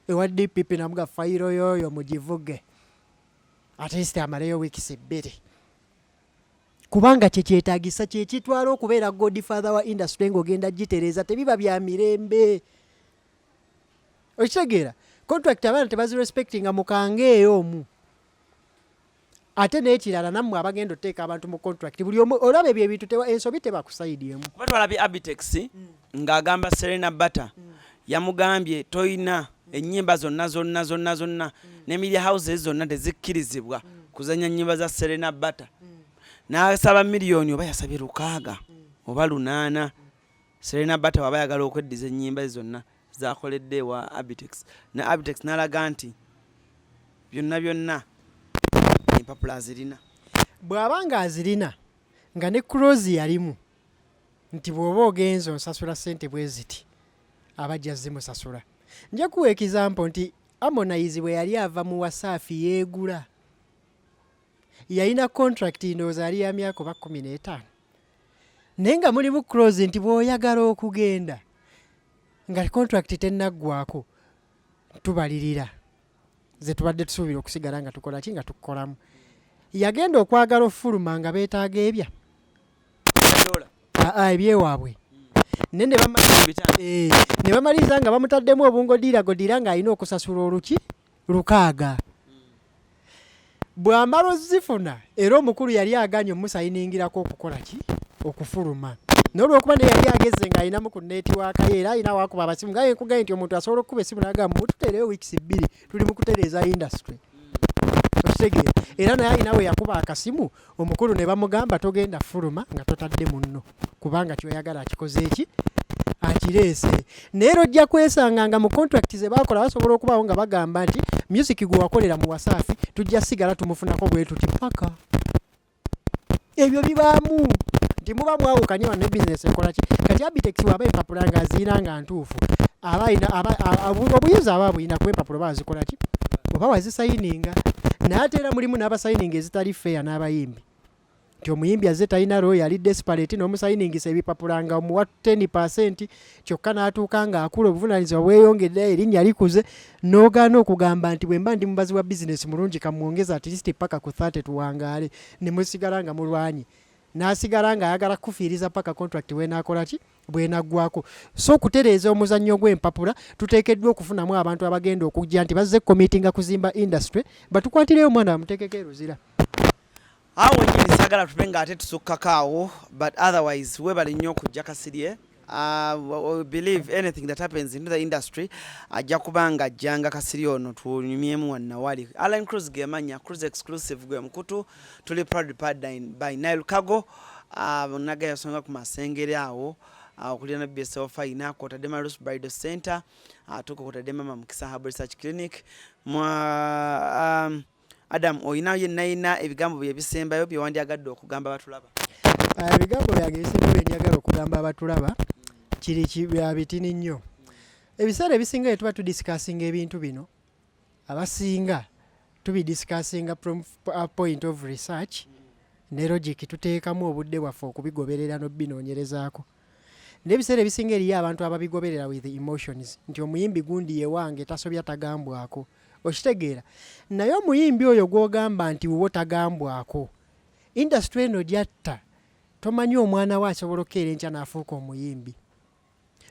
[SPEAKER 1] ewa DPP namuga fayiro yoyo mugivuge at least amaleyo weeks 2. Kubanga kye kyetaagisa kye kitwala okubeera godfather wa industry ng'ogenda gitereeza tebiba bya mirembe. Okitegeera contract abaana tebazirespectinga mukange eyo omu. Ate n'ekirala nammwe abagenda otteeka abantu mu contract buli omu olaba ebyo ebintu ensobi tebakusaidiemu.
[SPEAKER 2] Kuba twalabye Abitex ng'agamba Serena Butter yamugambye toyina ennyimba zonna ne media houses zonna tezikkirizibwa kuzanya nnyimba za Serena Butter. N'asaba miliyoni oba yasabye 600 oba 800 Serena Butter waba yagala okweddiza ennyimba zonna zakoledde wa Abitex. Na Abitex n'alaga nti byonna empapula azirina.
[SPEAKER 1] Bw'abanga azirina nga ne CRUZ yalimu nti bw'oba ogenza onsasula ssente bwe ziti abajja zimusasula. Nja kuwa example nti Harmonize bwe yali ava mu Wasafi yeegula yalina contract ndowooza yali ya myaka oba 15 naye nga mulimu CRUZ nti bw'oyagala okugenda nga contract tennaggwako tubalirira ze tubadde tusuubira okusigala nga tukola ki nga tukolamu. Yagenda okwagala ofuluma nga beetaaga ebya ebyewaabwe ne bamaliriza nga bamutaddemu obungodira ng'alina okusasula oluki 600. Bw'amala ozifuna era omukulu yali aganye omusayiningirako okukola ki okufuluma. N'olwokuba naye yali ageze ng'alinamu ku netiwaaka ye era alina waakuba abasimu nga yenkugaye nti omuntu asobola okukuba essimu n'agamba mututeereyo weeks 2 tuli mu kutereeza industry. Okitegeera era naye alina we yakuba akasimu omukulu ne bamugamba togenda fuluma nga totadde munno kubanga kyoyagala akikoze eki akireese. Naye ojja kwesanga nga mu contract ze baakola basobola okubaawo nga bagamba nti music gwe wakolera mu Wasafi tujja sigala tumufunako bwe tuti paka. Ebyo bibaamu nti muba mwawukanye wano business ekola ki. Kati Abitex waba empapula nga azirina nga ntuufu obuyinza aba buyina kuba empapula bazikola ki oba wazisayininga. Naye ate era mulimu n'abasayininga ezitali fair n'abayimbi nti omuyimbi azze talina roho yali desperate n'omusayiningisa ebipapula nga omuwa 10% kyokka n'atuuka ng'akula obuvunaanyizibwa bweyongedde erinnya likuze n'ogaana okugamba nti bwe mba ndi mubazi wa bizinesi mulungi kamwongeza at least paka ku 30 tuwangaale ne musigala nga mulwanye n'asigala ng'ayagala kufiiriza paka contract we n'akola ki bwenaggwako. So kutereeza omuzannyo gw'empapula tuteekeddwa okufunamu abantu abagenda okujja nti bazze committinga kuzimba industry batukwatireyo omwana bamuteekeko eruzira.
[SPEAKER 2] Awo nyini sagala tupe ng'ate tusukkakaawo, but otherwise webale nnyo okujja Kasirye. We believe anything that happens in the industry ajja kubanga ajjanga Kasirye ono tunyumyemu wannawali. ALLANCRUZ gemanya CRUZ exclusive gwe mukutu tuli proud by Nile Cargo naga yasonga ku masengere awo okulira na BSO Fine kwotadde Marus Bridal Center tuko kwotadde Mama Mukisa Herbal Research Clinic Adam oyina yenna ebigambo bye bisembayo bye wandyagadde okugamba batulaba.
[SPEAKER 1] Ebigambo byange ebisembayo bye ndyagala okugamba abatulaba kiri bitini nnyo. Ebiseera ebisinga tuba tudiscussing ebintu bino abasinga tubidiscussinga from a point of research ne logic tuteekamu obudde bwaffe okubigoberera n'obinoonyerezaako. N'ebiseera ebisinga eriyo abantu ababigoberera with emotions nti omuyimbi gundi ye wange tasobya tagambwako. Okitegeera naye omuyimbi oyo gw'ogamba nti wo tagambwako industry eno gyatta tomanyi omwana we asobola okukeera enkya n'afuuka omuyimbi.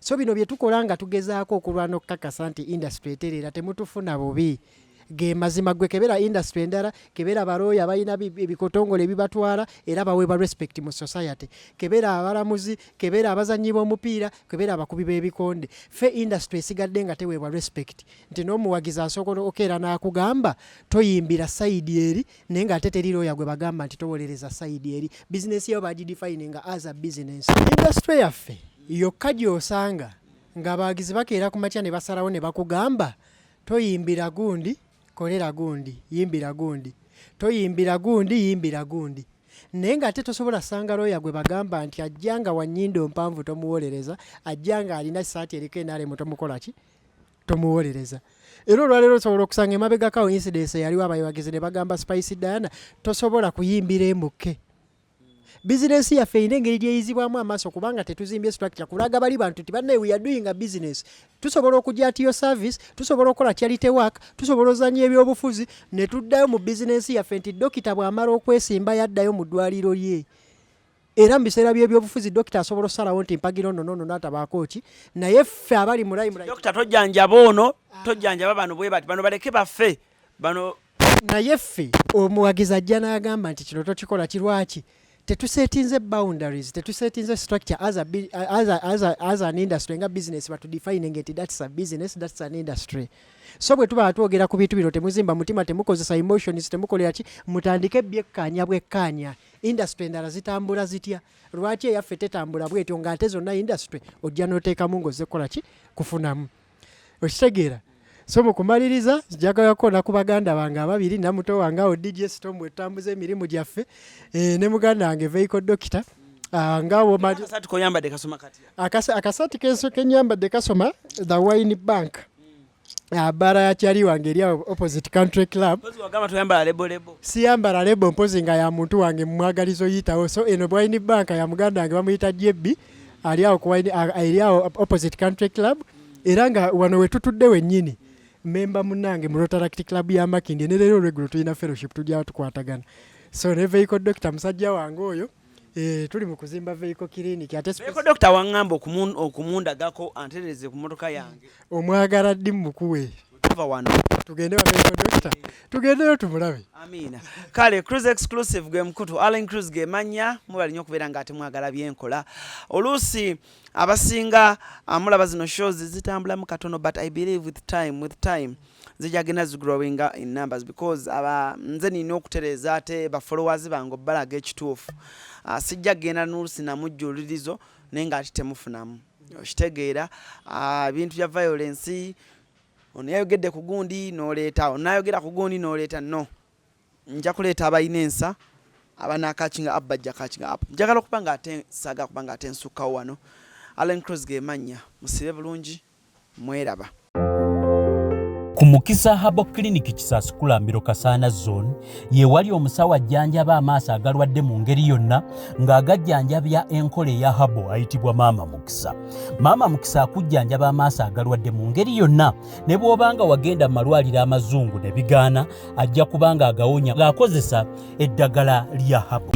[SPEAKER 1] So bino bye tukola nga tugezaako okulwana okukakasa nti industry eterera temutufuna bubi. Ge mazima gwe kebera industry endala kebera balooya balina ebikotongole ebibatwala era baweebwa respect mu society. Kebera abalamuzi kebera abazannyi b'omupiira kebera abakubi b'ebikonde. Fe industry esigadde nga teweebwa respect nti n'omuwagizi asobola okeera n'akugamba toyimbira side eri naye ng'ate teri looya gwe bagamba nti towolereza side eri. Business yo bagidefininga as a business. Industry yaffe yokka gy'osanga ng'abawagizi bakeera ku makya ne basalawo ne bakugamba toyimbira gundi kolera gundi yimbira gundi toyimbira gundi yimbira gundi naye ng'ate tosobola sanga looya gwe bagamba nti ajjanga wannyindo mpanvu tomuwolereza ajjanga alina saati eriko enaalemu tomukola ki tomuwolereza. Era olwaleero osobola okusanga emabegakawo incidence yaliwo abayiwagizi ne bagamba Spice Diana tosobola kuyimbira emukke. Business yaffe erina engeri gyeyizibwamu amaaso kubanga tetuzimbye structure kulaga bali bantu nti banne we are doing a business. Tusobola okujja ati yo service, tusobola okukola charity work, tusobola ozannya ebyobufuzi ne tuddayo mu business yaffe nti dokita bw'amala okwesimba yaddayo mu ddwaliro lye. Era mu biseera by'ebyobufuzi dokita asobola osalawo nti mpagiro nno n'atabaako ki naye ffe abali mulayi.
[SPEAKER 2] Dokita tojjanjaba ono tojjanjaba bano bwe bati bano baleke baffe bano
[SPEAKER 1] naye ffe omuwagizi ajja n'agamba nti kino tokikola kirwaki. Tetusetinze boundaries, tetusetinze structure as an industry nga business but defining it that's a business, that's an industry. So bwe tuba twogera ku bintu bino temuzimba mutima temukozesa emotions temukolera ki mutandike byekkaanya bwekkaanya. Industry endala zitambula zitya lwaki eyaffe tetambula bwetyo ng'ate zonna industry ojja n'oteekamu ng'ozzekola ki kufunamu. Okitegeera. So mukumaliriza njagala kona ku baganda bange ababiri na muto wange awo DJ Storm wetambuze emirimu gyaffe ne muganda wange vehicle doctor ngawo
[SPEAKER 2] akasati koyambadde kasoma kati
[SPEAKER 1] akasati kenso kenyambadde kasoma the Wine Bank bara ya kyali wange eri opposite country club
[SPEAKER 2] pozi wagamba toyambala lebo
[SPEAKER 1] siyambala lebo mpozi nga ya muntu wange mwagalizo yitawo. So eno Wine Bank ya muganda wange bamuyita Jebbi ali awo ku Wine ali awo opposite country club era nga wano wetutudde wennyini member munange mu Rotaract Club ya Makindi ne leero regular tulina fellowship tujja tukwatagana. So ne vehicle doctor musajja wange oyo tuli mu kuzimba vehicle clinic ate
[SPEAKER 2] vehicle doctor wangamba okumunda gako antereze ku motoka yange
[SPEAKER 1] omwagala ddi mukuwe
[SPEAKER 2] tuva wano
[SPEAKER 1] tugende wa vehicle doctor tugendeyo tumulabe.
[SPEAKER 2] Amina kale CRUZ exclusive gwe mukutu ALLANCRUZ gemanya mubali nnyo okubeera ng'ate mwagala byenkola oluusi abasinga mulaba zino shows zitambulamu katono but I believe with time zijagenda growing in numbers because nze nina okutereeza ate ba followers bange obbalaga ekituufu sijja genda n'oluusi namujjulirizo naye ng'ate temufunamu. Okitegeera bintu bya violence onayogedde ku gundi n'oleeta onayogera ku gundi n'oleeta no nja kuleeta abalina ensa abanakakinga up bajja kakinga up njagala okuba nga ate saga kuba nga ate nsukkawo wano ALLANCRUZ gemanya musibe bulungi mweraba.
[SPEAKER 3] Ku Mukisa Herbal Clinic Kisaskulambiro Kasana Zone ye wali omusawo ajjanjaba amaaso agalwadde mu ngeri yonna ng'agajjanjabya enkole ya herbal ayitibwa Mama Mukisa. Mama Mukisa akujjanjaba amaaso agalwadde mu ngeri yonna ne bw'obanga wagenda mu malwaliro amazungu ne bigaana ajja kubanga agawonya ng'akozesa eddagala lya herbal.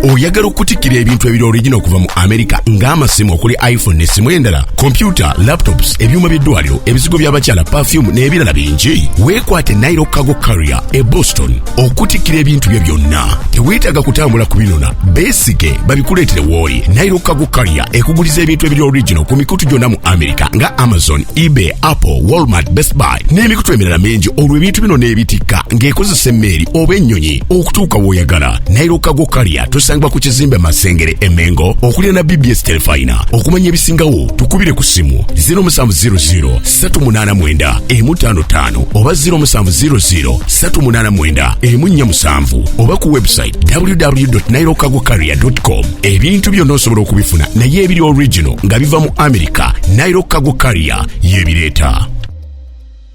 [SPEAKER 4] oyagala okutikkira ebintu ebiri original okuva mu America ng'amasimu okuli iPhone n'essimu endala, computer, laptops, ebyuma by'eddwaliro, ebizigo by'abakyala, perfume n'ebirala bingi, weekwate Nairo Cargo Carrier e Boston okutikkira ebintu byo byonna. Teweetaaga kutambula kubinona, beesige babikuleetere w'oli. Nairo Cargo Carrier ekuguliza ebintu ebiri original ku mikutu gyonna mu America nga Amazon, eBay, Apple, Walmart, Best Buy n'emikutu emirala mingi. Olwo ebintu bino n'ebitikka ng'ekozesa emmeeri oba ennyonyi okutuuka w'oyagala. Nairo Cargo Carrier tosangibwa ku kizimbe Masengere Emengo okulira na BBS Telefina. Okumanya ebisingawo tukubire ku ssimu 0700 389 155 oba 0700 389 147 oba ku website www.nairocargocarrier.com. Ebintu byonna osobola okubifuna naye ebiri original nga biva mu America. Nairo Cargo Carrier yebireeta.